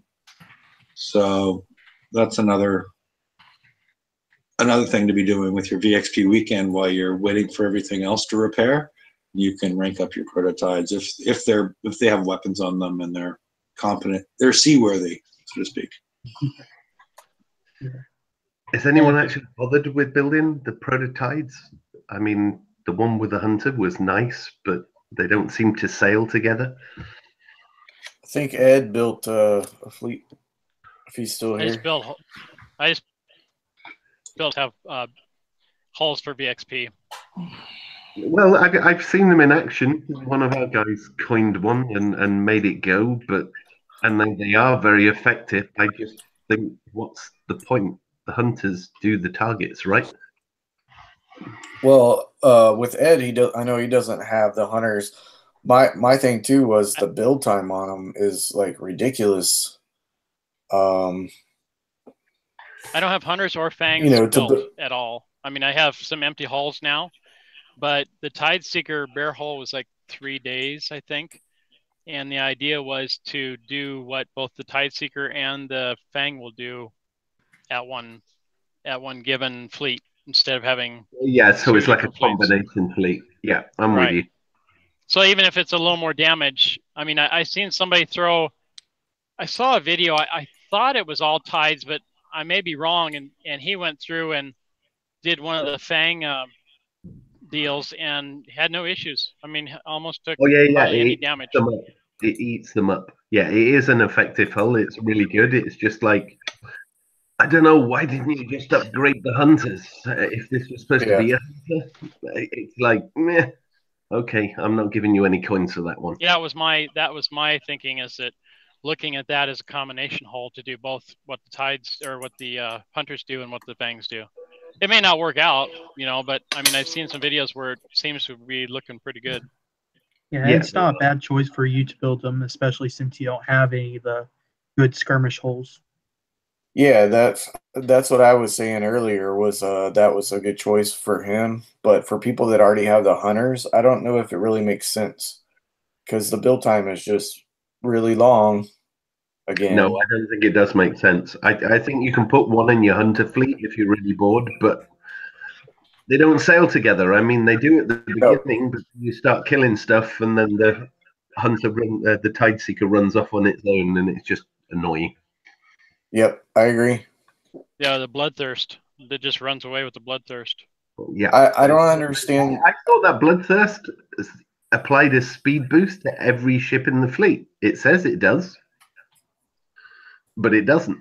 So that's another thing to be doing with your VXP weekend while you're waiting for everything else to repair. You can rank up your prototypes if they have weapons on them and they're competent, they're seaworthy, so to speak. Is anyone actually bothered with building the prototypes? I mean, the one with the hunter was nice, but they don't seem to sail together. I think Ed built a fleet. If he's still here, I just built have hulls for VXP. Well, I've seen them in action. One of our guys coined one and made it go, and they are very effective. I just think, what's the point? The hunters do the targets, right? Well, with Ed, I know he doesn't have the hunters. My thing too was the build time on them is like ridiculous. I don't have hunters or fangs built at all. I mean, I have some empty hulls now, but the Tide Seeker bear hull was like 3 days, I think. And the idea was to do what both the Tide Seeker and the Fang will do at one given fleet instead of having. Yeah, so it's like a combination fleet. Yeah, I'm with you. So even if it's a little more damage, I mean, I seen somebody throw. I saw a video. I thought it was all Tides, but I may be wrong. And he went through and did one of the Fang deals and had no issues. I mean, almost took hardly any damage. It eats them up. Yeah, it is an effective hull. It's really good. It's just like, I don't know, why didn't you just upgrade the hunters if this was supposed to be a hunter? It's like, meh. Okay, I'm not giving you any coins for that one. Yeah, that was my thinking, is that looking at that as a combination hull to do both what the Tides or what the hunters do and what the Fangs do. It may not work out, but I mean, I've seen some videos where it seems to be looking pretty good. Yeah, it's not a bad choice for you to build them, especially since you don't have any of the good skirmish holes. Yeah, that's what I was saying earlier, was that was a good choice for him. But for people that already have the hunters, I don't know if it really makes sense, because the build time is just really long. Again, no, I don't think it does make sense. I think you can put one in your hunter fleet if you're really bored, but they don't sail together. I mean, they do at the beginning, but you start killing stuff, and then the hunter the Tide Seeker runs off on its own, and it's just annoying. Yep, I agree. Yeah, the bloodthirst. It just runs away with the bloodthirst. Yeah, I don't understand. I thought that bloodthirst applied a speed boost to every ship in the fleet. It says it does, but it doesn't.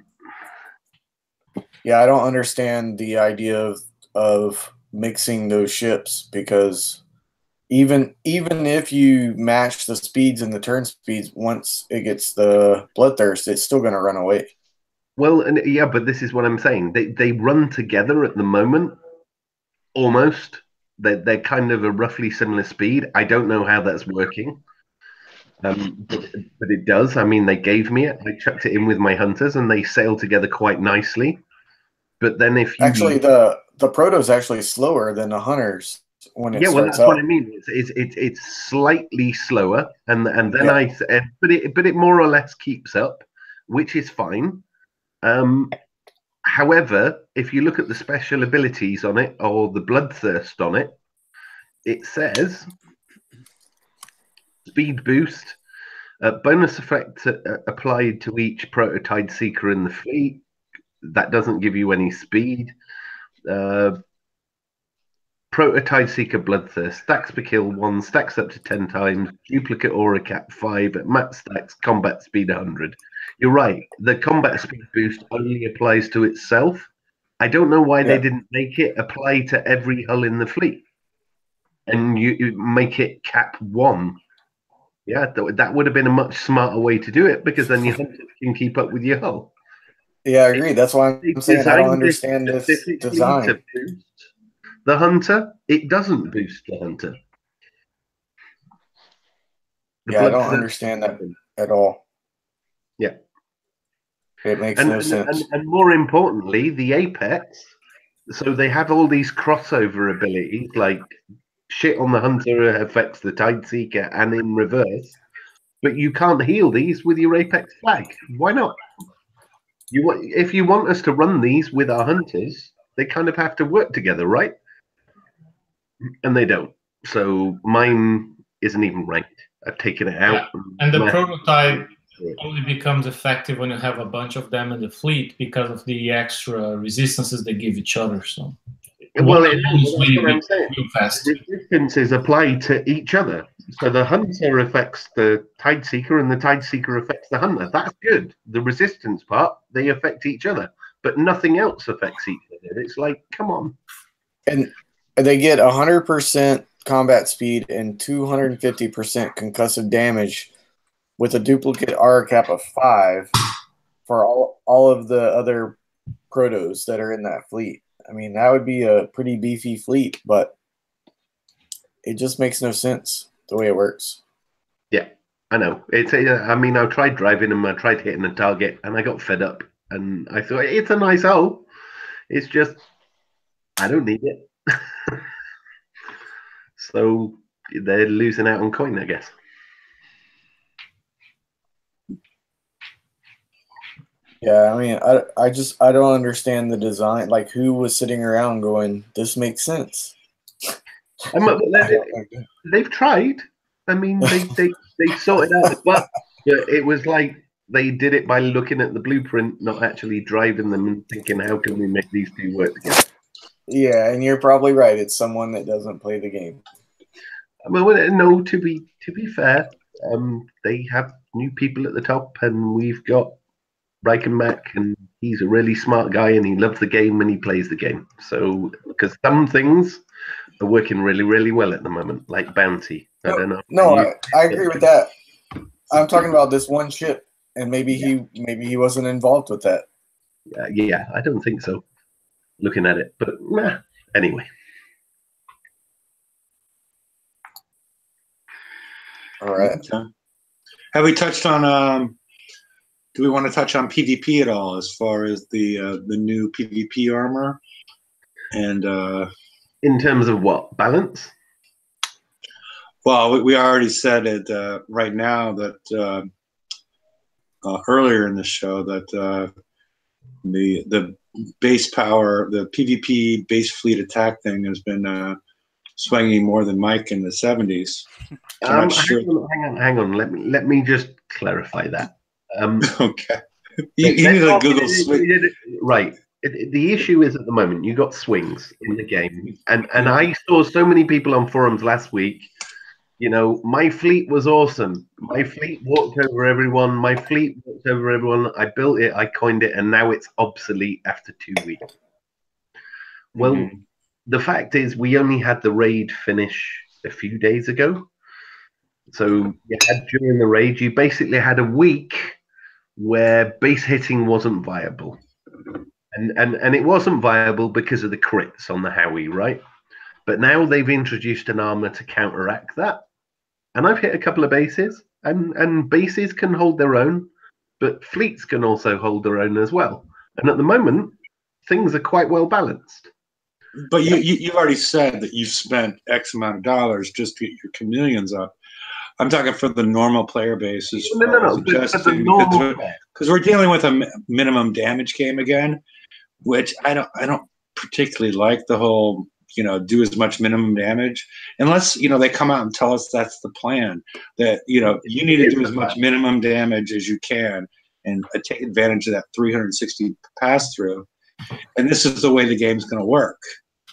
Yeah, I don't understand the idea of mixing those ships, because even if you match the speeds and the turn speeds, once it gets the bloodthirst, it's still going to run away. Well, and yeah, but this is what I'm saying. They run together at the moment, almost. They're kind of a roughly similar speed. I don't know how that's working, but it does. I mean, they gave me it. I chucked it in with my hunters, and they sail together quite nicely. But then if you actually the proto's actually slower than the hunters when it starts that's up. what I mean. It's slightly slower, and then but it more or less keeps up, which is fine. However, if you look at the special abilities on it or the bloodthirst on it, it says speed boost, bonus effect applied to each prototype seeker in the fleet. That doesn't give you any speed. Prototype Seeker Bloodthirst, stacks per kill 1, stacks up to 10 times, duplicate aura cap 5, at max stacks, combat speed 100. You're right, the combat speed boost only applies to itself. I don't know why they didn't make it apply to every hull in the fleet. And you make it cap 1. Yeah, that would have been a much smarter way to do it, because then your hunters can keep up with your hull. Yeah, I agree. That's why I'm saying I don't understand this design. the hunter, it doesn't boost the hunter. Yeah, I don't understand that at all. Yeah. It makes no sense. And more importantly, the Apex, so they have all these crossover abilities, like shit on the hunter affects the Tideseeker and in reverse, but you can't heal these with your Apex flag. Why not? If you want us to run these with our hunters, they kind of have to work together, right? And they don't. So mine isn't even ranked. I've taken it out. Yeah. And the prototype only becomes effective when you have a bunch of them in the fleet because of the extra resistances they give each other. So, well, resistances apply to each other. So the hunter affects the Tideseeker, and the Tideseeker affects the hunter. That's good. The resistance part, they affect each other, but nothing else affects each other. It's like, come on. And they get 100% combat speed and 250% concussive damage with a duplicate R cap of 5 for all of the other protos that are in that fleet. I mean, that would be a pretty beefy fleet, but it just makes no sense the way it works. Yeah, I know. I mean, I tried driving them, I tried hitting the target, and I got fed up. And I thought, it's a nice hull. It's just, I don't need it. So they're losing out on coin, I guess. Yeah, I mean, I don't understand the design. Like, who was sitting around going, "This makes sense"? They've tried. I mean, they sorted out the bug, but it was like they did it by looking at the blueprint, not actually driving them and thinking, "How can we make these two work together?" Yeah, and you're probably right. It's someone that doesn't play the game. Well, no, to be fair, they have new people at the top, and we've got Mac, and he's a really smart guy, and he loves the game, and he plays the game. So, because some things are working really, really well at the moment, like Bounty. I don't know. No, I agree with that. I'm talking about this one ship, and maybe he wasn't involved with that. Yeah, I don't think so. Looking at it, but nah. Anyway. All right. Have we touched on? Do we want to touch on PvP at all, as far as the new PvP armor? And in terms of what, balance? Well, we already said it right now that earlier in the show that the base power, the PvP base fleet attack thing has been swinging more than Mike in the 70s. Hang on. Let me just clarify that. Okay. You need a Google swing. Right. The issue is at the moment you got swings in the game, and I saw so many people on forums last week. You know, my fleet was awesome. My fleet walked over everyone. My fleet walked over everyone. I built it. I coined it, and now it's obsolete after 2 weeks. Well, the fact is, we only had the raid finish a few days ago. So during the raid, you basically had a week where base hitting wasn't viable. And it wasn't viable because of the crits on the Howie, right? But now they've introduced an armor to counteract that. And I've hit a couple of bases, and bases can hold their own, but fleets can also hold their own as well. And at the moment, things are quite well balanced. But you've already said that you've spent X amount of dollars just to get your chameleons up. I'm talking for the normal player base. No. Because we're dealing with a minimum damage game again, which I don't particularly like the whole, do as much minimum damage, unless, they come out and tell us that's the plan, that, you need to do as much minimum damage as you can and take advantage of that 360 pass through. And this is the way the game's going to work.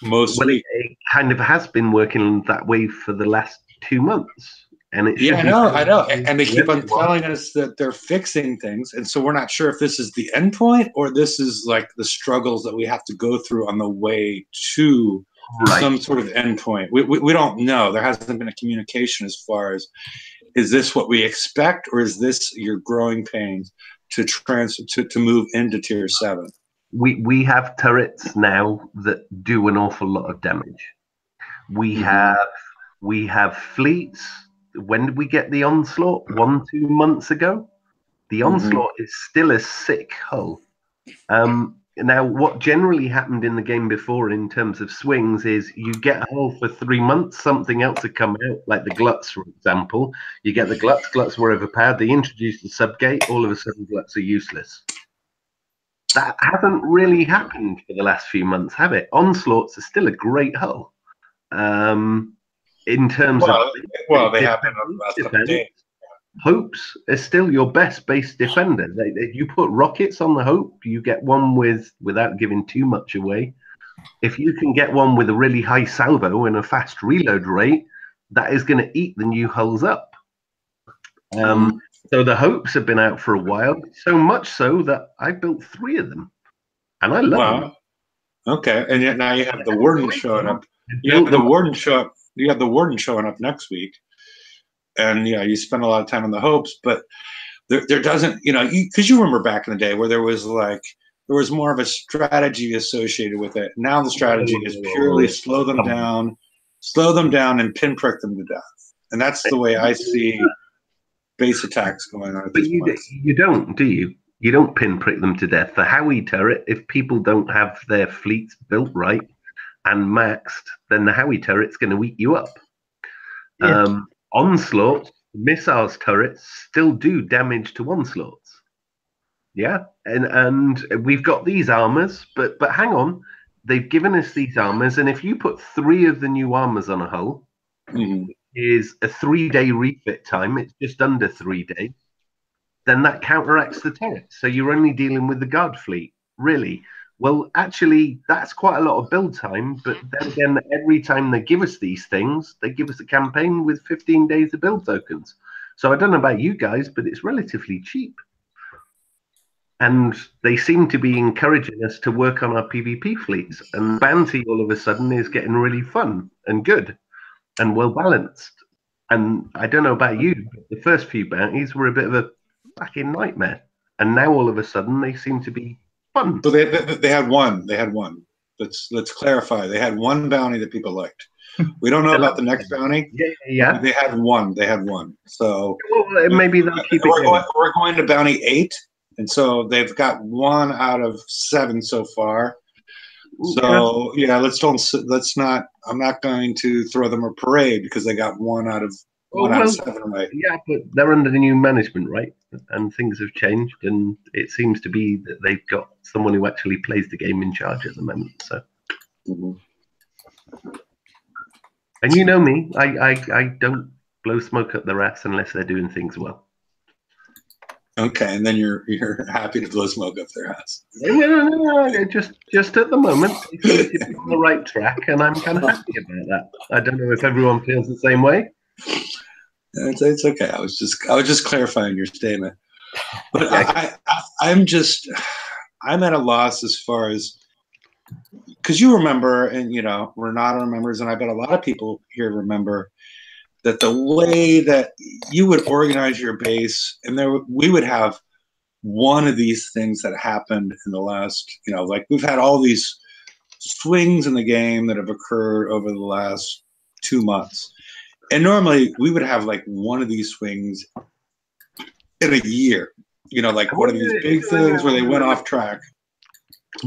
Mostly. Well, it kind of has been working that way for the last 2 months. And I know. And they keep on telling us that they're fixing things. And so we're not sure if this is the end point or this is like the struggles that we have to go through on the way to some sort of end point. We don't know. There hasn't been a communication as far as, is this what we expect, or is this your growing pains to move into tier 7? we have turrets now that do an awful lot of damage. We have fleets. When did we get the Onslaught? 1-2 months ago. The Onslaught is still a sick hull. Now, what generally happened in the game before in terms of swings is you get a hull for 3 months, something else would come out, like the Gluts, for example. You get the Gluts were overpowered, they introduced the subgate, all of a sudden Gluts are useless. That hasn't really happened for the last few months, have it? Onslaughts are still a great hull. In terms of... Well, they have been over the last couple of days. Hopes is still your best base defender. You put rockets on the Hope, you get one without giving too much away. If you can get one with a really high salvo and a fast reload rate, that is going to eat the new hulls up. So the Hopes have been out for a while, so much so that I built 3 of them, and I love them. Okay, and yet now you have the Warden showing up. You have the Warden showing up next week. And you spend a lot of time on the Hopes, but there doesn't, because you remember back in the day where there was more of a strategy associated with it. Now the strategy is purely slow them down and pinprick them to death. And that's the way I see base attacks going on. But you don't, do you? You don't pinprick them to death. The Howie turret, if people don't have their fleets built right and maxed, then the Howie turret's going to eat you up. Yeah. Onslaught, missiles turrets still do damage to onslaughts. Yeah, and we've got these armors, but hang on, they've given us these armors, and if you put 3 of the new armors on a hull, is a 3-day refit time. It's just under 3 days. Then that counteracts the turrets. So you're only dealing with the guard fleet, really. Well, actually, that's quite a lot of build time, but then again, every time they give us these things, they give us a campaign with 15 days of build tokens. So I don't know about you guys, but it's relatively cheap. And they seem to be encouraging us to work on our PvP fleets. And Bounty, all of a sudden, is getting really fun and good and well-balanced. And I don't know about you, but the first few bounties were a bit of a fucking nightmare. And now, all of a sudden, they seem to be fun. So they had one. They had one. Let's clarify. They had one bounty that people liked. We don't know about the next bounty. Yeah. They had one. So maybe they'll keep it going. We're going to bounty 8, and so they've got 1 out of 7 so far. So let's not. I'm not going to throw them a parade because they got 1 out of 7, right? Yeah, but they're under the new management, right? And things have changed, and it seems to be that they've got someone who actually plays the game in charge at the moment. So, and you know me, I don't blow smoke up their ass unless they're doing things well. Okay, and then you're happy to blow smoke up their ass. No, just at the moment, they seem to be on the right track, and I'm kind of happy about that. I don't know if everyone feels the same way. It's okay. I was just clarifying your statement, but I'm at a loss as far as, because you remember, and Renato remembers, and I bet a lot of people here remember that the way that you would organize your base, and we would have one of these things that happened in the last, like we've had all these swings in the game that have occurred over the last 2 months. And normally we would have like one of these swings in a year, like one of these big things where they went off track.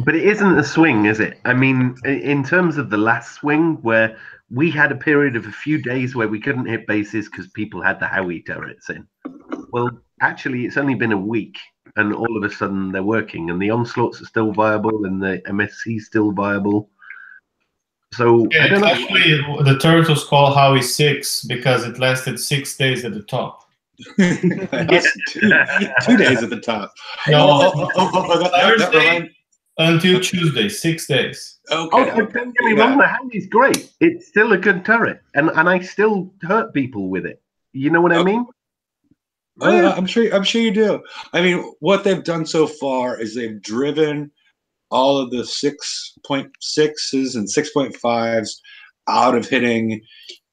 But it isn't a swing, is it? I mean, in terms of the last swing where we had a period of a few days where we couldn't hit bases because people had the Howie turrets in. Well, actually, it's only been a week and all of a sudden they're working and the onslaughts are still viable and the MSC is still viable. So I don't know. Actually, the turret was called Howie 6 because it lasted 6 days at the top. That's 2 days at the top. No, Thursday until Tuesday, 6 days. Okay. Don't get me wrong, the Howie's great. It's still a good turret, and I still hurt people with it. You know what I mean? I'm sure you do. I mean, what they've done so far is they've driven all of the 6.6s and 6.5s out of hitting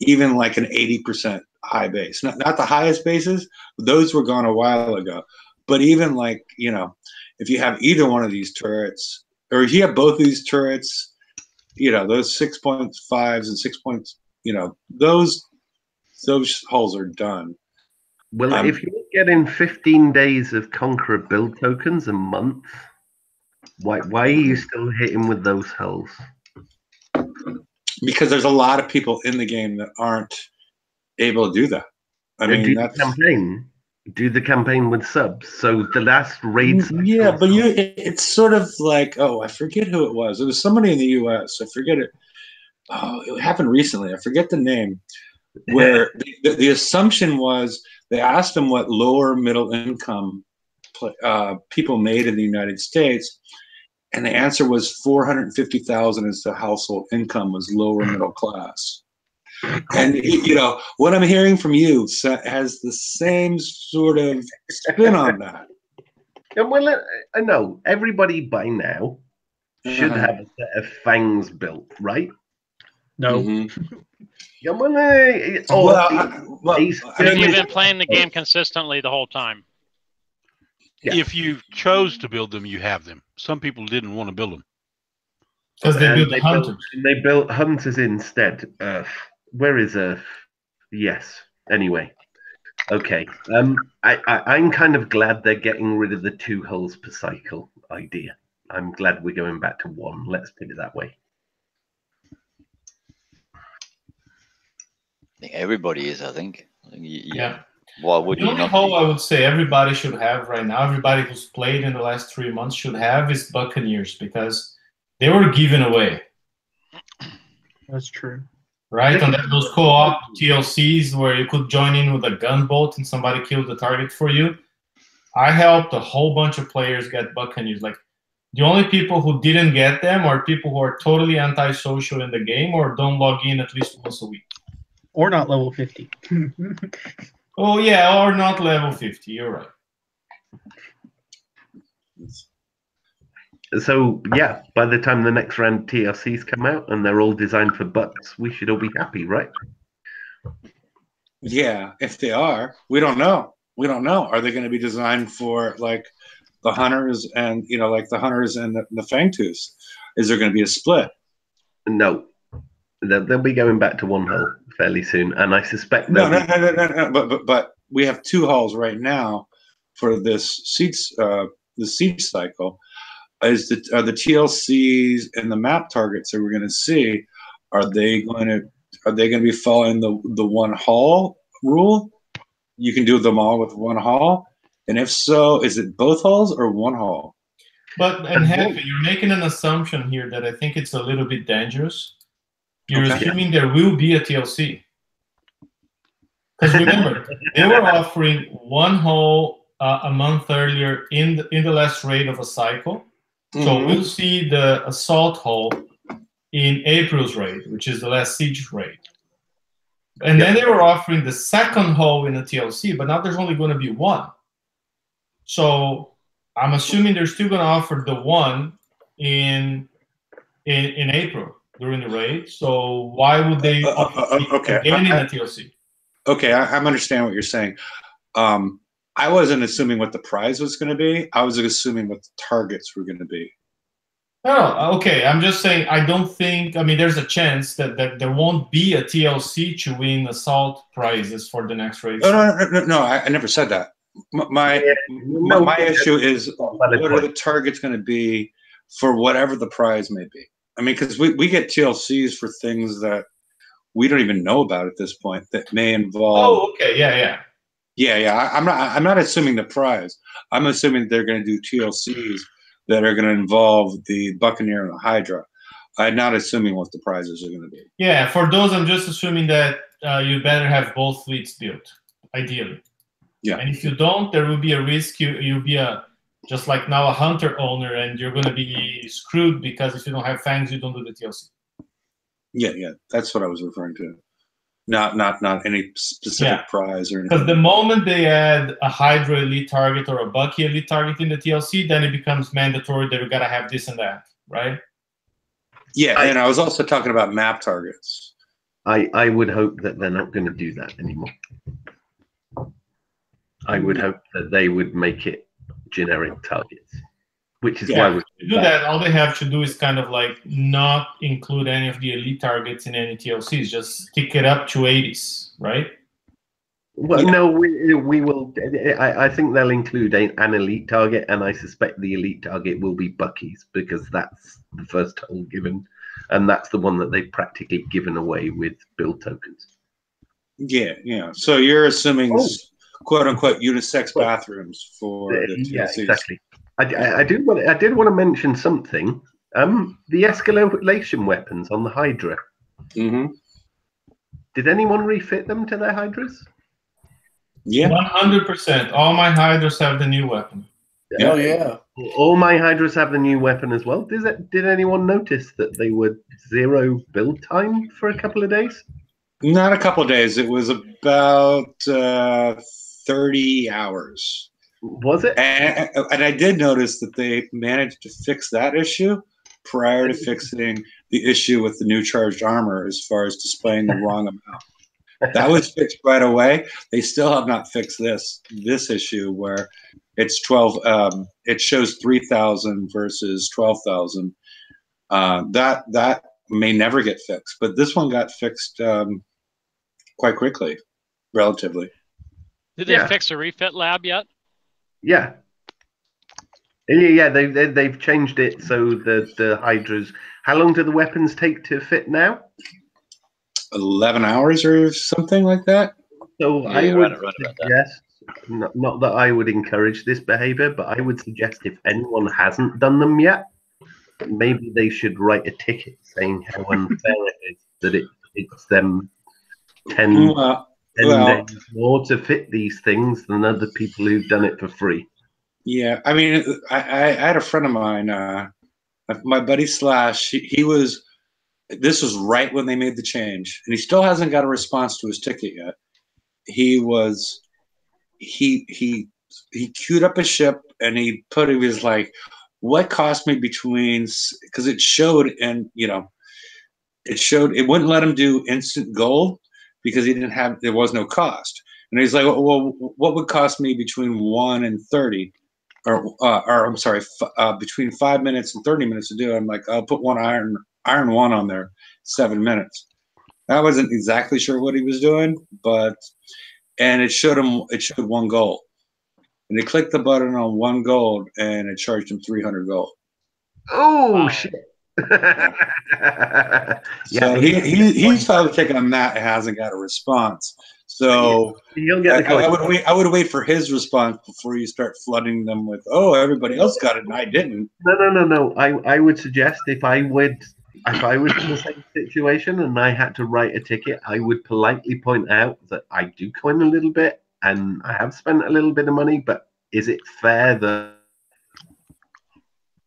even like an 80% high base. Not the highest bases, those were gone a while ago. But even like, if you have either one of these turrets, or if you have both of these turrets, those 6.5s and 6 points, those hulls are done. Well, if you're getting 15 days of Conqueror build tokens a month, why are you still hitting with those hulls? Because there's a lot of people in the game that aren't able to do that. I mean, that's do the campaign with subs. So the last raid. Yeah, but it's sort of like, I forget who it was. It was somebody in the U.S. I forget it. Oh, it happened recently. I forget the name. Where the assumption was they asked them what lower middle income people made in the United States, and the answer was 450,000 as the household income was lower middle class. And what I'm hearing from you has the same sort of spin on that. Well, I know everybody by now should have a set of fangs built, right? No. Yeah, you've been playing the game consistently the whole time. Yeah. If you chose to build them, you have them. Some people didn't want to build them. Because they built hunters. They built hunters instead. Where is Earth? Yes. Anyway. Okay. I'm kind of glad they're getting rid of the 2 hulls per cycle idea. I'm glad we're going back to 1. Let's put it that way. I think everybody is. I think yeah. Why would the only hull I would say everybody should have right now, everybody who's played in the last 3 months should have, is Buccaneers, because they were given away. That's true. Right? On those co-op TLCs where you could join in with a gunboat and somebody killed the target for you. I helped a whole bunch of players get Buccaneers. Like, the only people who didn't get them are people who are totally antisocial in the game or don't log in at least once a week. Or not level 50. Oh, yeah, or not level 50. You're right. So, yeah, by the time the next round TLCs come out and they're all designed for bucks, we should all be happy, right? Yeah, if they are. We don't know. Are they going to be designed for, like, the hunters and, like the hunters and the Fangtooths? Is there going to be a split? No. They'll be going back to 1 hull fairly soon, and I suspect no. But we have 2 hulls right now for this siege cycle. Are the TLCs and the map targets that we're going to see? Are they going to be following the 1 hull rule? You can do them all with 1 hull, and if so, is it both hulls or 1 hull? But Happy, you're making an assumption here that I think it's a little bit dangerous. You're assuming there will be a TLC. Because remember, they were offering 1 hull a month earlier in the last raid of a cycle. So we'll see the assault hull in April's raid, which is the last siege raid. And then they were offering the 2nd hull in a TLC, but now there's only going to be 1. So I'm assuming they're still going to offer the 1 in April during the raid. So why would they offer again in a TLC? Okay, I'm understanding what you're saying. I wasn't assuming what the prize was going to be. I was assuming what the targets were going to be. No, okay. I'm just saying I don't think. I mean, there's a chance that there won't be a TLC to win assault prizes for the next race. No. I never said that. My issue is what are the targets going to be for whatever the prize may be. I mean, because we get TLCs for things that we don't even know about at this point that may involve. Oh, okay, yeah. I'm not assuming the prize. I'm assuming they're going to do TLCs that are going to involve the Buccaneer and the Hydra. I'm not assuming what the prizes are going to be. Yeah, for those, I'm just assuming that you better have both fleets built, ideally. Yeah. And if you don't, there will be a risk you'll be just like now a hunter owner, and you're going to be screwed because if you don't have fangs, you don't do the TLC. Yeah, that's what I was referring to. Not any specific prize or anything. Because the moment they add a Hydra elite target or a Bucky elite target in the TLC, then it becomes mandatory that we gotta have this and that, right? Yeah, and I was also talking about map targets. I would hope that they're not going to do that anymore. I would hope that they would make it generic targets, which is Yeah, why we to do that, all they have to do is kind of like not include any of the elite targets in any TLCs. Just stick it up to 80s, right? Well, no, we will. I think they'll include an elite target, and I suspect the elite target will be Bucky's because that's the first toll given, and that's the one that they've practically given away with build tokens. Yeah, yeah. So you're assuming quote unquote unisex bathrooms for the TLCs. Yeah, exactly. I did want to mention something. The escalation weapons on the Hydra. Mm-hmm. Did anyone refit them to their Hydras? Yeah, 100%. All my Hydras have the new weapon. Hell yeah! All my Hydras have the new weapon as well. Did anyone notice that they were 0 build time for a couple of days? Not a couple of days. It was about 30 hours. Was it? And I did notice that they managed to fix that issue prior to fixing the issue with the new charged armor as far as displaying the wrong amount. That was fixed right away. They still have not fixed this issue where it's 12. It shows 3,000 versus 12,000. That may never get fixed, but this one got fixed quite quickly, relatively. Did they fix the refit lab yet? Yeah. Yeah, they've changed it so the Hydras. How long do the weapons take to fit now? 11 hours or something like that. So Yeah, I would right about suggest, not that I would encourage this behavior, but I would suggest if anyone hasn't done them yet, maybe they should write a ticket saying how unfair it is that it's them 10 days more to fit these things than other people who've done it for free. Yeah, I mean, I had a friend of mine, my buddy Slash. This was right when they made the change, and he still hasn't got a response to his ticket yet. He queued up a ship, and he was like, "What cost me between?" Because it showed, and it wouldn't let him do instant gold because there was no cost. And he's like, "Well, what would cost me between 1 and 30?" Or I'm sorry, between 5 minutes and 30 minutes to do it. I'm like, I'll put one iron 1 on there, 7 minutes. I wasn't exactly sure what he was doing, and it showed 1 gold. And he clicked the button on 1 gold, and it charged him 300 gold. Oh, shit. So he's probably taking a mat and hasn't got a response. So I would wait for his response before you start flooding them with, "Oh, everybody else got it and I didn't." No. I would suggest if I was in the same situation and I had to write a ticket, I would politely point out that I do coin a little bit and I have spent a little bit of money, but is it fair that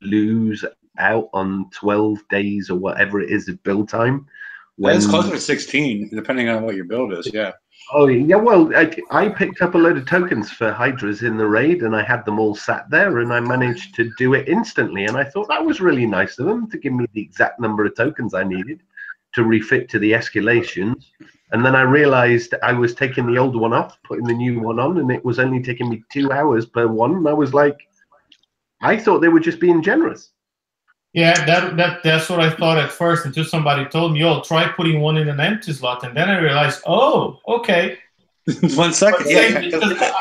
lose out on 12 days or whatever it is of build time? It's closer to 16, depending on what your build is. Yeah. Oh yeah, well, I picked up a load of tokens for Hydras in the raid, and I had them all sat there, and I managed to do it instantly. And I thought that was really nice of them to give me the exact number of tokens I needed to refit to the escalations. And then I realized I was taking the old one off, putting the new one on, and it was only taking me 2 hours per one. And I was like, I thought they were just being generous. Yeah, that's what I thought at first until somebody told me, "Oh, try putting one in an empty slot," and then I realized, "Oh, okay." 1 second. Yeah.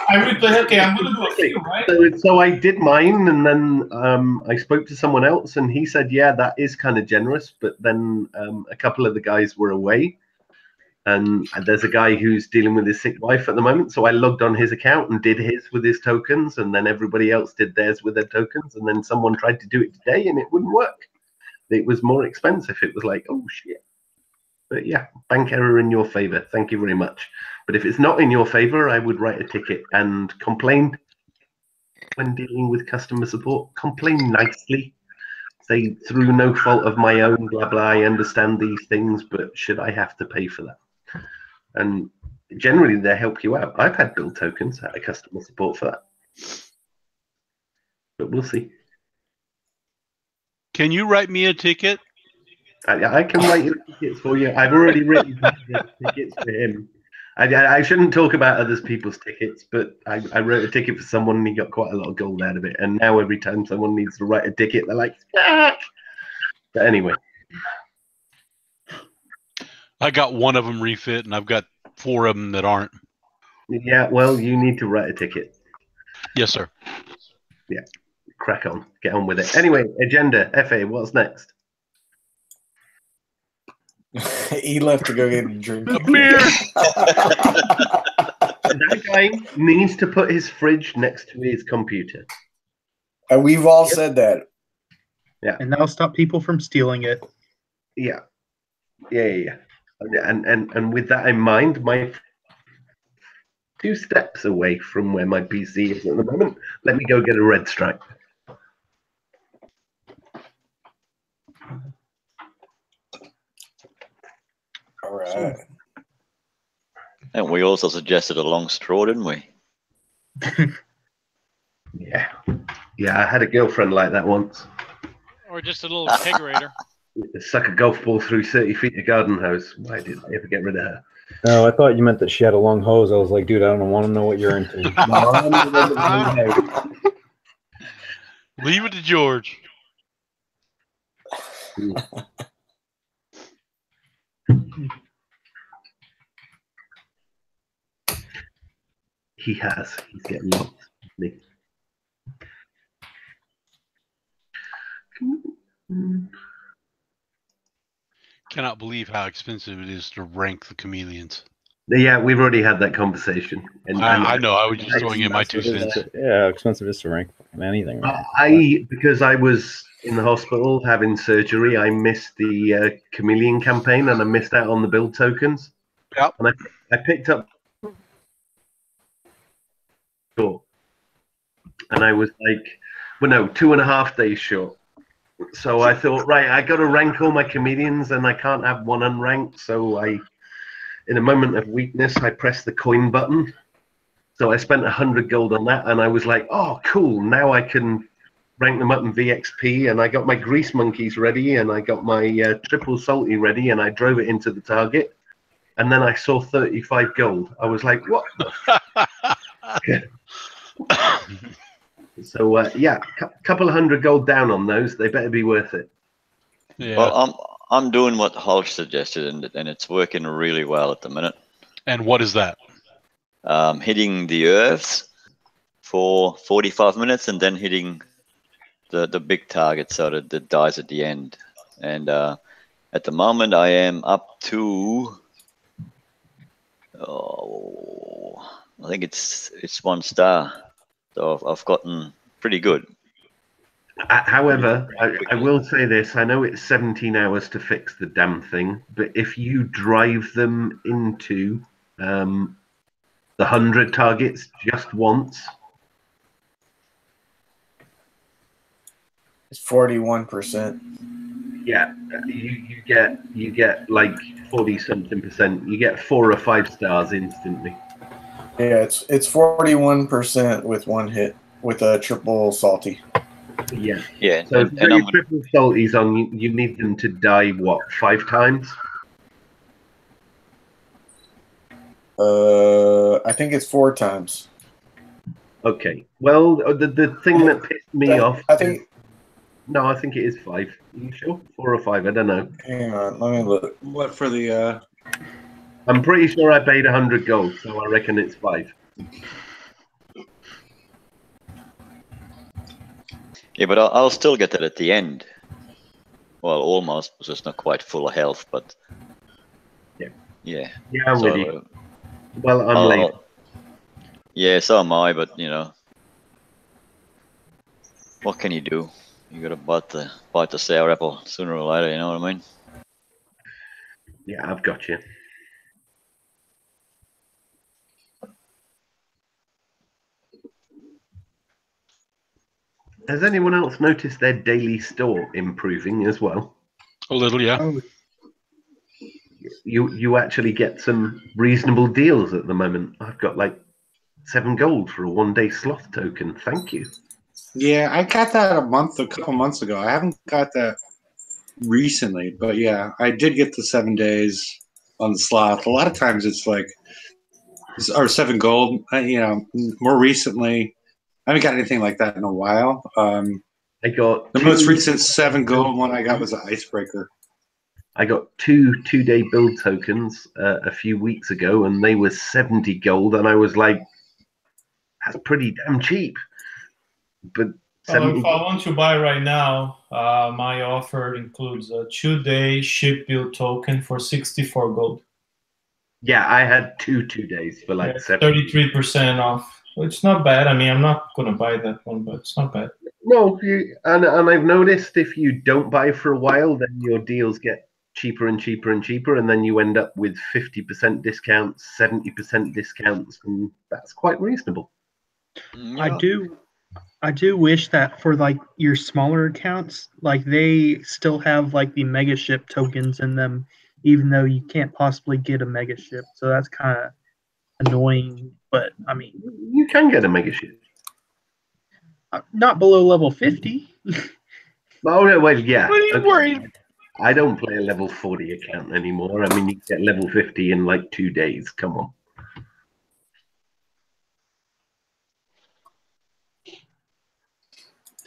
I replayed. Okay, I'm gonna do a few, right? So I did mine, and then I spoke to someone else, and he said, "Yeah, that is kind of generous." But then a couple of the guys were away, and there's a guy who's dealing with his sick wife at the moment. So I logged on his account and did his with his tokens, and then everybody else did theirs with their tokens. And then someone tried to do it today, and it wouldn't work. It was more expensive. It was like, oh shit. But yeah, bank error in your favor. Thank you very much. But if it's not in your favor, I would write a ticket and complain when dealing with customer support. Complain nicely. Say, through no fault of my own, blah, blah, I understand these things, but should I have to pay for that? And generally, they help you out. I've had build tokens out of customer support for that. But we'll see. Can you write me a ticket? I can write you tickets for you. I've already written tickets for him. I shouldn't talk about other people's tickets, but I wrote a ticket for someone and he got quite a lot of gold out of it. And now every time someone needs to write a ticket, they're like, ah! But anyway. I got one of them refit, and I've got 4 of them that aren't. Yeah, well, you need to write a ticket. Yes, sir. Yeah, crack on. Get on with it. Anyway, agenda. FA, what's next? He left to go get a drink. A beer! That guy needs to put his fridge next to his computer. And we've all said that. Yeah. And that'll stop people from stealing it. Yeah. Yeah. And with that in mind, my 2 steps away from where my PC is at the moment. Let me go get a red stripe. All right. And we also suggested a long straw, didn't we? Yeah. Yeah, I had a girlfriend like that once. Or just a little kegerator. Suck a golf ball through 30 feet of garden hose. Why did I ever get rid of her? No, I thought you meant that she had a long hose. I was like, dude, I don't want to know what you're into. Leave it to George. He has. He's getting lots. Cannot believe how expensive it is to rank the chameleons. Yeah, we've already had that conversation. And I know. I was just throwing in my 2 cents. Yeah, how expensive it is to rank anything. Because I was in the hospital having surgery, I missed the chameleon campaign and I missed out on the build tokens. Yep. And I picked up. And I was like, well, no, 2.5 days short. So I thought, right, I got to rank all my comedians and I can't have one unranked. So in a moment of weakness, I pressed the coin button. So I spent 100 gold on that. And I was like, oh, cool. Now I can rank them up in VXP. And I got my grease monkeys ready and I got my triple salty ready and I drove it into the target. And then I saw 35 gold. I was like, what the So yeah, couple of 100 gold down on those. They better be worth it. Yeah. Well, I'm doing what Hulch suggested, and it's working really well at the minute. And what is that? Hitting the earths for 45 minutes, and then hitting the big target so that it dies at the end. And at the moment, I am up to I think it's 1 star. So I've gotten pretty good. However, I will say this. I know it's 17 hours to fix the damn thing, but if you drive them into the 100 targets just once, it's 41%. Yeah, you get like 40-something%. You get 4 or 5 stars instantly. Yeah, it's 41% with 1 hit with a triple salty. Yeah. Yeah. So if your triple salties on, you need them to die what, 5 times? I think it's 4 times. Okay. Well, the thing that pissed me off. I think it is 5. Are you sure? 4 or 5? I don't know. Hang on, let me look. What for the? I'm pretty sure I paid 100 gold, so I reckon it's 5. Yeah, but I'll still get that at the end. Well, almost, because it's not quite full of health, but yeah. Yeah. Yeah, I'm with you. Well, I'm late. Yeah, so am I, but you know, what can you do? You gotta bite the sour apple sooner or later. You know what I mean? Yeah, I've got you. Has anyone else noticed their daily store improving as well? A little, yeah. Oh, You actually get some reasonable deals at the moment. I've got like 7 gold for a 1-day sloth token. Thank you. Yeah, I got that a couple months ago. I haven't got that recently, but yeah, I did get the 7 days on the sloth. A lot of times it's like or 7 gold. You know, more recently, I haven't got anything like that in a while. I got the most recent 7 gold one I got was an icebreaker. I got 2-day build tokens a few weeks ago, and they were 70 gold, and I was like, "That's pretty damn cheap." But if I want to buy right now, my offer includes a 2-day ship build token for 64 gold. Yeah, I had 2 days for like 33% off. It's not bad. I mean, I'm not gonna buy that one, but it's not bad. No, and I've noticed if you don't buy for a while, then your deals get cheaper and cheaper and cheaper, and then you end up with 50% discounts, 70% discounts, and that's quite reasonable. I do wish that for like your smaller accounts, like they still have like the mega ship tokens in them, even though you can't possibly get a mega ship. So that's kind of annoying. But I mean, you can get a mega ship. Not below level 50. Oh no, well, yeah. What are you worried? I don't play a level 40 account anymore. I mean, you get level 50 in like 2 days. Come on.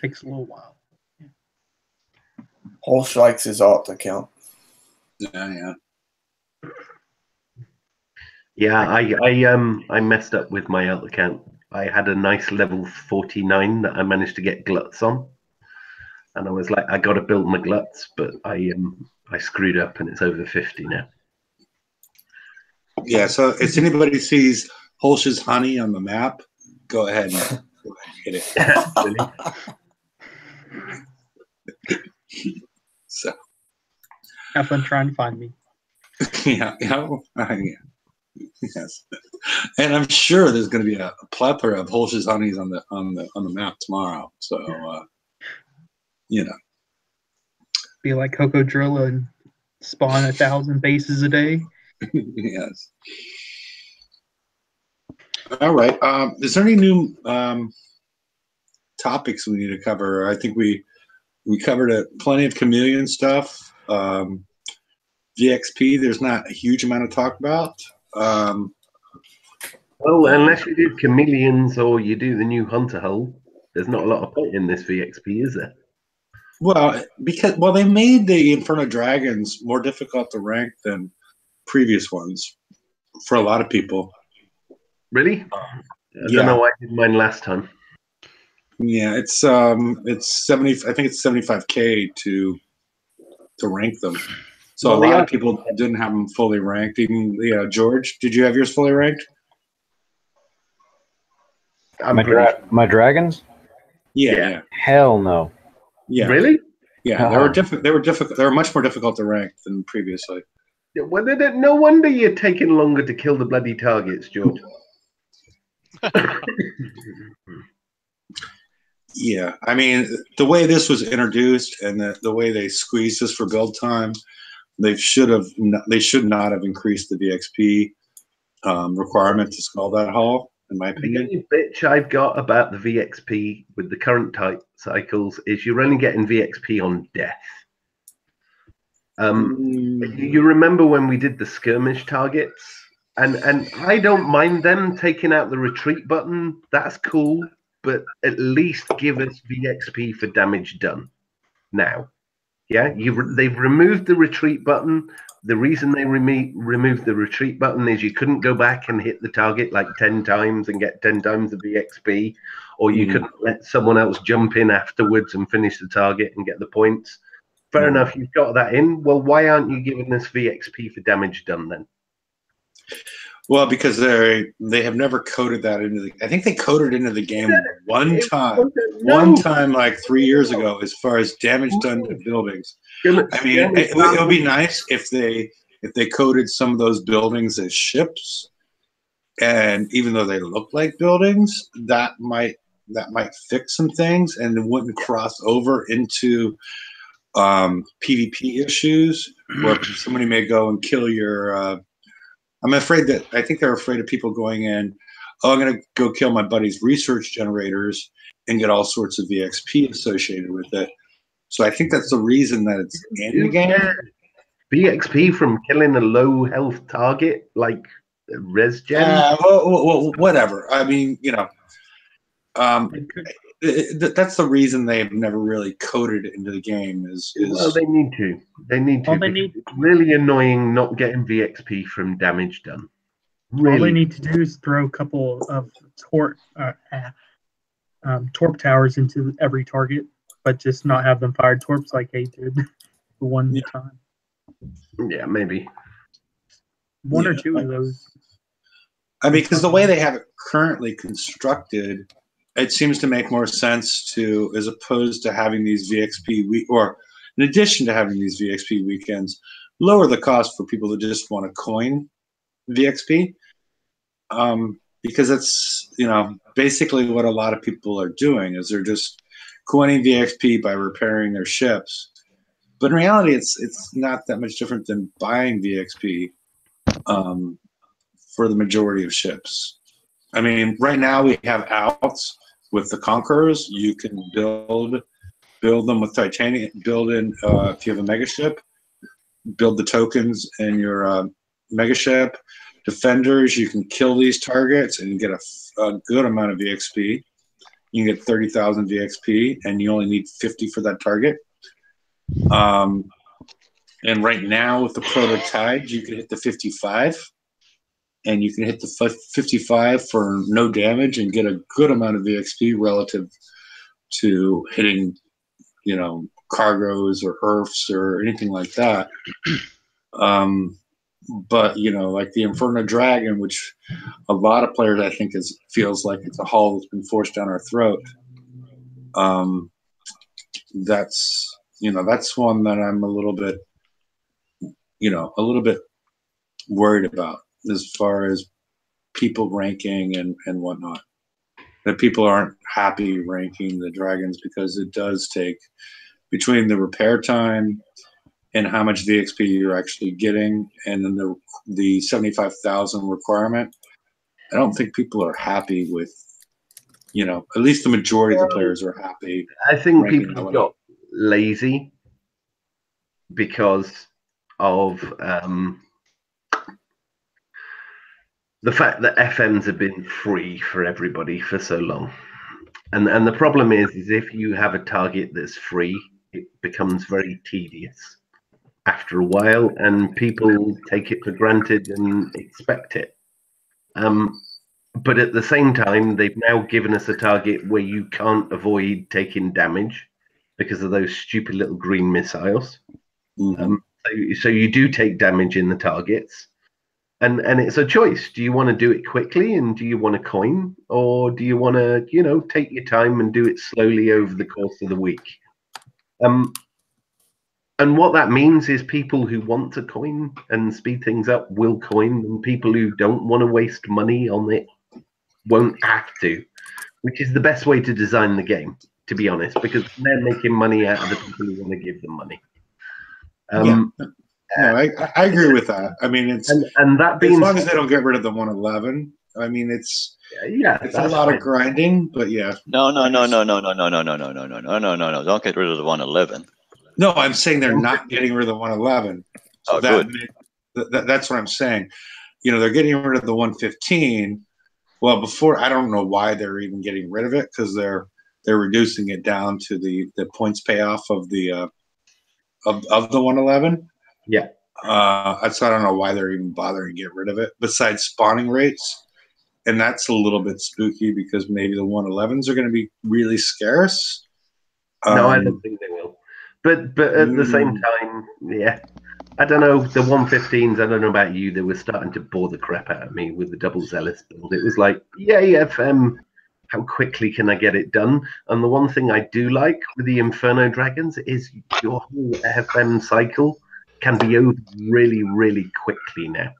Takes a little while. Hulse likes his alt account. Yeah. Yeah, I messed up with my alt account. I had a nice level 49 that I managed to get gluts on. And I was like, I got to build my gluts, but I screwed up, and it's over 50 now. Yeah. So if anybody sees Hulse's honey on the map, go ahead and hit it. So have fun trying to find me. Yeah. Yes. And I'm sure there's going to be a plethora of Hulse's honeys on the map tomorrow. So. You know, be like Coco Drill and spawn 1,000 bases a day. Yes. All right. Is there any new topics we need to cover? I think we covered plenty of chameleon stuff. VXP, there's not a huge amount to talk about. Well, unless you do chameleons or you do the new hunter hull, there's not a lot of point in this VXP, is there? Well, they made the Inferno Dragons more difficult to rank than previous ones for a lot of people. Really? I don't know why I did mine last time. Yeah, it's 70. I think it's 75K to rank them. So a lot of people didn't have them fully ranked. Even George, did you have yours fully ranked? My dragons? Yeah. Hell no. Yeah. Really? Yeah, they were difficult. They were much more difficult to rank than previously. Well, no wonder you're taking longer to kill the bloody targets, George. Yeah, I mean, the way this was introduced and the way they squeezed this for build time, they should not have increased the VXP requirement to skull that hull. In my opinion, the only bitch I've got about the VXP with the current type cycles is you're only getting VXP on death. You remember when we did the skirmish targets, and I don't mind them taking out the retreat button. That's cool, but at least give us VXP for damage done now. Yeah, they've removed the retreat button. The reason they removed the retreat button is you couldn't go back and hit the target like 10 times and get 10 times the VXP, or you couldn't let someone else jump in afterwards and finish the target and get the points. Fair enough, you've got that in. Well, why aren't you giving us VXP for damage done then? Well, because they have never coded that into the. I think they coded into the game one time, like 3 years ago, as far as damage done to buildings. I mean, it would be nice if they coded some of those buildings as ships, and even though they look like buildings, that might fix some things, and it wouldn't cross over into PvP issues where somebody may go and kill your. I think they're afraid of people going in, I'm going to go kill my buddy's research generators and get all sorts of VXP associated with it. So I think that's the reason that it's in the game. VXP from killing a low health target, like res gen. Well, whatever. I mean, that's the reason they've never really coded it into the game. Well, they need to. They need to. It's really annoying not getting VXP from damage done. Really. All they need to do is throw a couple of torp towers into every target, but just not have them fire torps like they did for one time. Yeah, maybe. One or two of those. I mean, because the way they have it currently constructed, it seems to make more sense to, as opposed to having these VXP or in addition to having these VXP weekends, lower the cost for people that just want to coin VXP. Because it's, basically what a lot of people are doing is they're just coining VXP by repairing their ships. But in reality, it's not that much different than buying VXP for the majority of ships. I mean, right now we have outs with the Conquerors. You can build them with titanium. Build in if you have a mega ship, build the tokens in your mega ship. Defenders, you can kill these targets and get a good amount of VXP. You can get 30,000 VXP, and you only need 50 for that target. And right now with the prototype, you can hit the 55, and you can hit the 55 for no damage and get a good amount of VXP relative to hitting, cargoes or earths or anything like that. But like the Inferno Dragon, which a lot of players I think feels like it's a haul that's been forced down our throat. That's one that I'm a little bit worried about as far as people ranking and whatnot. That people aren't happy ranking the dragons because it does take between the repair time and how much VXP you're actually getting, and then the 75,000 requirement. I don't think people are happy with, at least the majority of the players are happy. I think people got lazy because of the fact that FMs have been free for everybody for so long. And the problem is if you have a target that's free, it becomes very tedious after a while, and people take it for granted and expect it. But at the same time, they've now given us a target where you can't avoid taking damage because of those stupid little green missiles. Mm-hmm. So you do take damage in the targets, and it's a choice. Do you want to do it quickly, and do you want to coin, or do you want to, take your time and do it slowly over the course of the week? And what that means is people who want to coin and speed things up will coin, and people who don't want to waste money on it won't have to, which is the best way to design the game, to be honest, because they're making money out of the people who want to give them money. I agree with that. I mean, it's and that being as long as they don't get rid of the 111. I mean, it's a lot of grinding, but yeah. No. Don't get rid of the 111. No, I'm saying they're not getting rid of the 111. So good. That's what I'm saying. They're getting rid of the 115. Well, before, I don't know why they're even getting rid of it, because they're reducing it down to the points payoff of the of the 111. Yeah. So I don't know why they're even bothering to get rid of it. Besides spawning rates, and that's a little bit spooky because maybe the 111s are going to be really scarce. No, I don't think they will. But at the same time, yeah, I don't know. The 115s, I don't know about you, they were starting to bore the crap out of me with the double zealous build. It was like, yay, FM, how quickly can I get it done? And the one thing I do like with the Inferno Dragons is your whole FM cycle can be over really, really quickly now.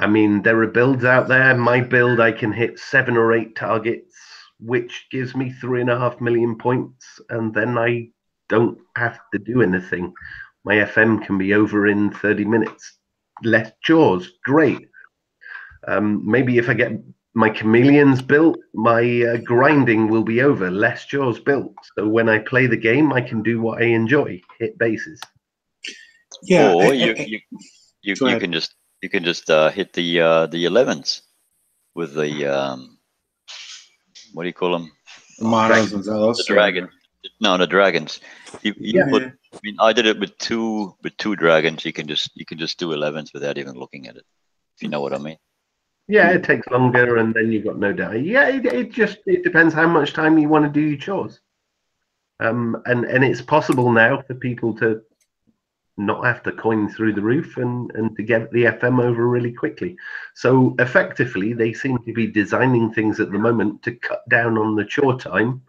I mean, there are builds out there. My build, I can hit 7 or 8 targets, which gives me 3.5 million points, and then I don't have to do anything. My FM can be over in 30 minutes. Less chores, great. Maybe if I get my chameleons built, my grinding will be over. Less chores built. So when I play the game, I can do what I enjoy, hit bases. Yeah. Or you can just You can just hit the 11s with the what do you call them? Monos and Zealous. The dragon. No, the dragons. You put. I mean, I did it with two dragons. You can just do 11s without even looking at it. If you know what I mean. Yeah, it takes longer, and then you've got no die. Yeah, it depends how much time you want to do your chores. And it's possible now for people to not have to coin through the roof and to get the FM over really quickly. So effectively, they seem to be designing things at the moment to cut down on the chore time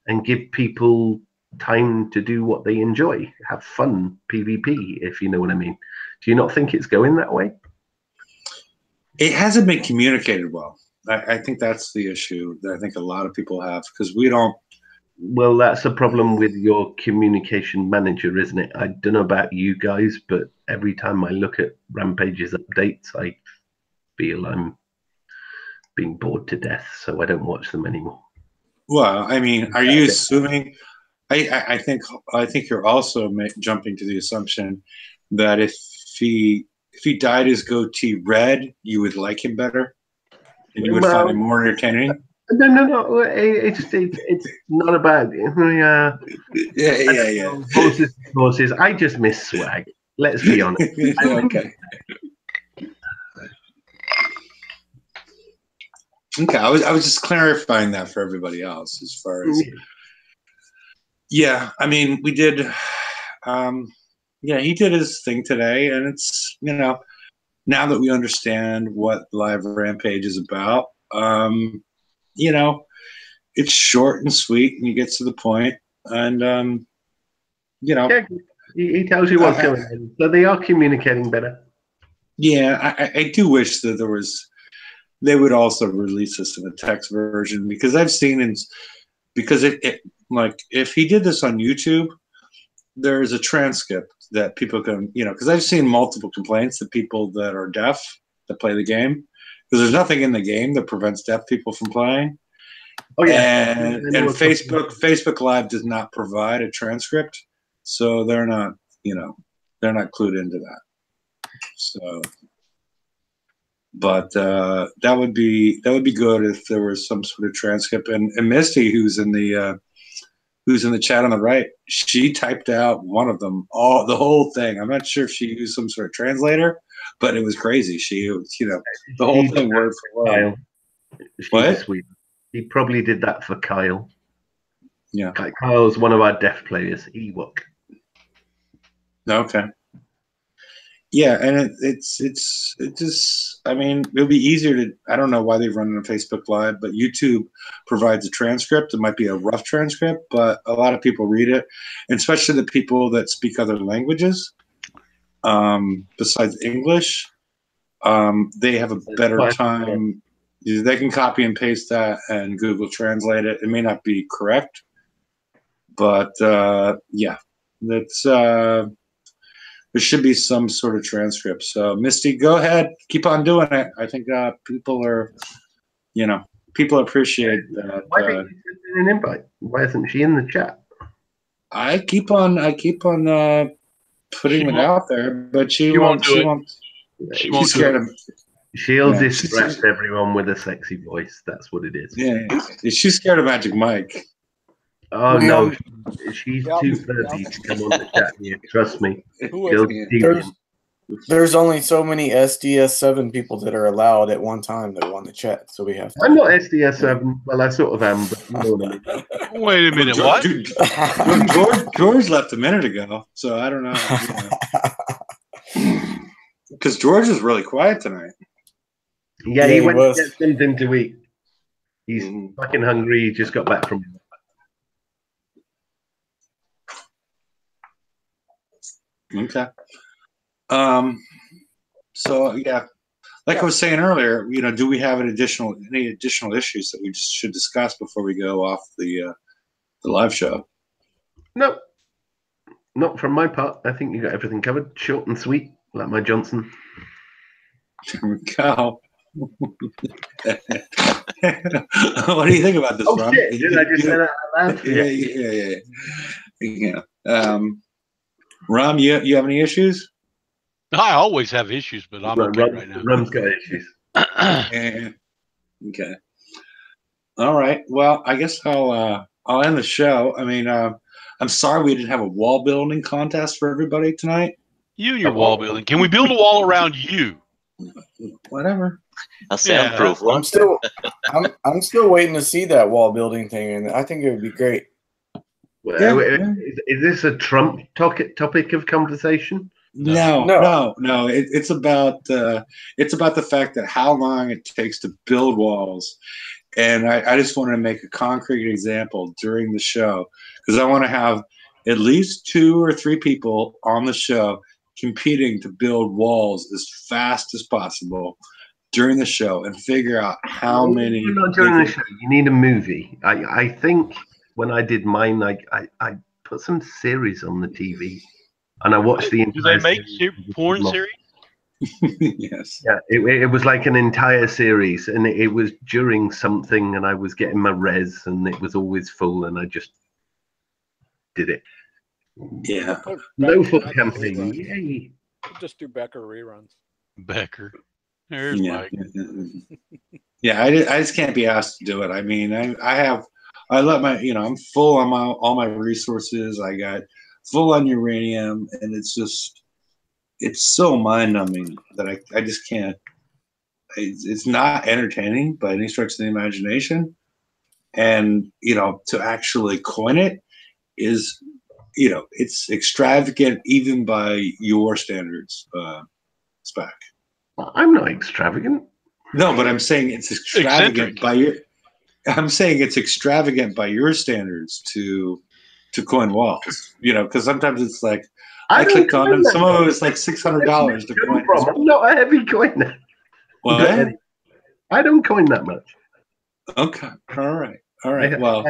and give people time to do what they enjoy, have fun PvP, if you know what I mean. Do you not think it's going that way? It hasn't been communicated well. I think that's the issue that I think a lot of people have, because we don't. Well, that's a problem with your communication manager, isn't it? I don't know about you guys, but every time I look at Rampage's updates, I feel I'm being bored to death, so I don't watch them anymore. Well, I mean, are you assuming? I think you're also jumping to the assumption that if he dyed his goatee red, you would like him better, and you would find him more entertaining. No. It's not about yeah. Horses. I just miss swag. Let's be honest. Okay. Okay, I was just clarifying that for everybody else as far as. Yeah, I mean, we did. He did his thing today, and it's now that we understand what live Rampage is about. It's short and sweet, and he gets to the point, and yeah, he tells you what's going on. So they are communicating better. Yeah, I do wish that they would also release this in a text version, because I've seen because it like if he did this on YouTube, there's a transcript that people can because I've seen multiple complaints of people that are deaf that play the game, because there's nothing in the game that prevents deaf people from playing. Oh yeah, and Facebook Live does not provide a transcript, so they're not clued into that. So, but that would be good if there was some sort of transcript. And Misty, who's in the chat on the right, she typed out one of them, the whole thing. I'm not sure if she used some sort of translator, but it was crazy. She was, the whole thing word for word. What? Sweet. He probably did that for Kyle. Yeah. Kyle's one of our deaf players. Ewok. Okay. Yeah, and it just, I mean, it'll be easier to, I don't know why they run it on Facebook Live, but YouTube provides a transcript. It might be a rough transcript, but a lot of people read it, and especially the people that speak other languages besides English. They have a better time. They can copy and paste that and Google Translate it. It may not be correct, but yeah, that's there should be some sort of transcript. So Misty, go ahead, keep on doing it. I think people appreciate that. Why didn't you send an invite? Why isn't she in the chat? I keep on putting it out there, but she won't. She's scared of. She'll distract everyone with a sexy voice. That's what it is. Yeah, she's scared of Magic Mike. Oh no, she's too thirsty to come on the chat here. Trust me. There's only so many SDS7 people that are allowed at one time that are on the chat, so we have to. I'm not SDS7. Well, I sort of am, but you know what I mean. Wait a minute, what? George left a minute ago, so I don't know. Because George was really quiet tonight. Yeah, he went to get something to eat. He's fucking hungry. He just got back from. Okay. So yeah, like I was saying earlier, do we have any additional issues that we just should discuss before we go off the live show? No, not from my part. I think you got everything covered, short and sweet, like my Johnson. There we go. What do you think about this, Ron? Shit, did I just say that out loud? Yeah. Ram, you have any issues? I always have issues, but I'm okay right now. Rum's got issues. Okay. All right. Well, I guess I'll end the show. I mean, I'm sorry we didn't have a wall building contest for everybody tonight. You and your wall building. Can we build a wall around you? Whatever. A soundproof one. I'm still waiting to see that wall building thing, and I think it would be great. Well, is this a Trump topic of conversation? No. It's about the fact that how long it takes to build walls, and I just want to make a concrete example during the show because I want to have at least 2 or 3 people on the show competing to build walls as fast as possible during the show and figure out how many. Not during the show. You need a movie. I think when I did mine, I put some series on the TV. And I watched the entire. Do they make porn series? Yes. Yeah, it was like an entire series, and it was during something, and I was getting my res, and it was always full, and I just did it. Yeah. No foot campaign. Yay. Just do Becker reruns. Becker. There's Mike. Yeah, I just can't be asked to do it. I mean, I let my, I'm full on all my resources. I got full on uranium, and it's so mind-numbing that I just can't. It's not entertaining by any stretch of the imagination, and to actually coin it is, it's extravagant even by your standards, Spec. I'm not extravagant. No, but I'm saying it's extravagant by your. I'm saying it's extravagant by your standards to coin walls, because sometimes it's like I click on them. Some of it is like $600 to coin. I'm not a heavy coiner. What? I don't coin that much. Okay. All right. Well,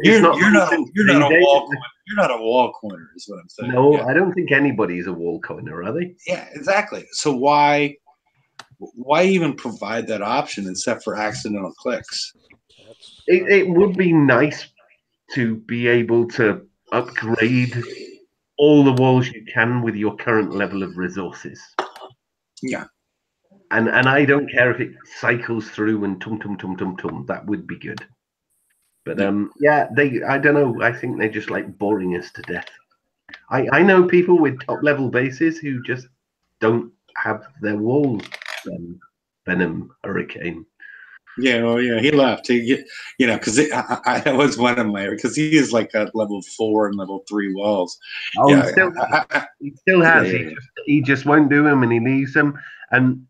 you're not a wall coiner, is what I'm saying. No, yeah. I don't think anybody's a wall coiner, are they? Yeah, exactly. So why even provide that option except for accidental clicks? It would be nice to be able to upgrade all the walls you can with your current level of resources. Yeah. And I don't care if it cycles through and tum. That would be good. But I don't know. I think they just like boring us to death. I know people with top level bases who just don't have their walls Venom Hurricane. Yeah, well, yeah, he left. Because I was one of my, because he is like at level 4 and level 3 walls. Oh, yeah, he still has. Yeah. He just won't do them, and he leaves them. And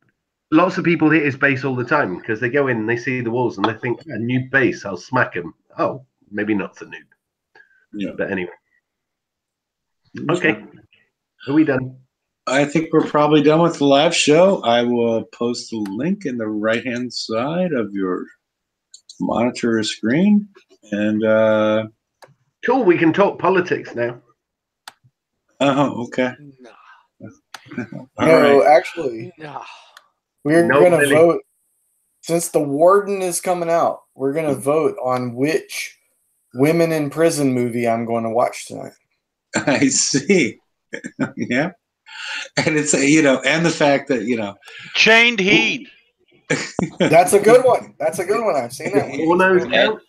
lots of people hit his base all the time because they go in and they see the walls and they think, a new base, I'll smack him. Oh, maybe not the noob. Yeah. But anyway. Okay. Are we done? I think we're probably done with the live show. I will post the link in the right-hand side of your monitor screen. And cool, we can talk politics now. Oh, okay. No, actually, we're going to vote. Since the warden is coming out, we're going to vote on which women in prison movie I'm going to watch tonight. I see. Yeah. And it's and the fact that Chained Heat. That's a good one. I've seen that one.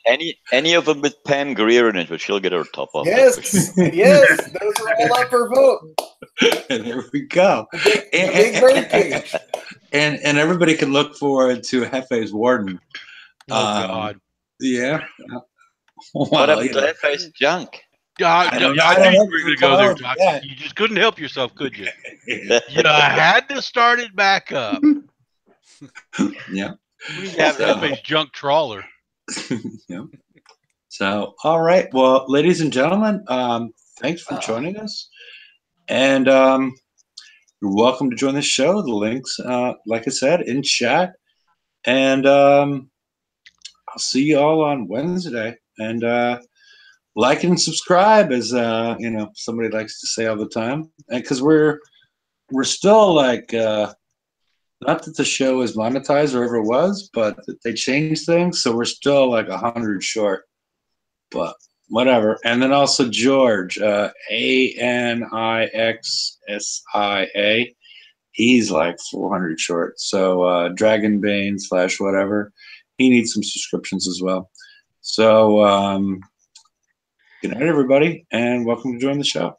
Any of them with Pam Grier in it, but she'll get her top off. Yes, yes, those are all up for vote. And there we go. And everybody can look forward to Hefe's Warden. Oh God. Yeah. What happened to Hefe's junk? I knew you were going to go there, Doc. Yeah. You just couldn't help yourself, could you? You had to start it back up. Yeah. We have Hefe's junk trawler. Yeah. So, all right. Well, ladies and gentlemen, thanks for joining us. And you're welcome to join the show. The links, like I said, in chat. And I'll see you all on Wednesday. And like and subscribe, as somebody likes to say all the time, and because we're still like not that the show is monetized or ever was, but that they changed things, so we're still like 100 short. But whatever. And then also George, ANIXSIA. He's like 400 short. So Dragonbane / whatever. He needs some subscriptions as well. So good night, everybody, and welcome to join the show.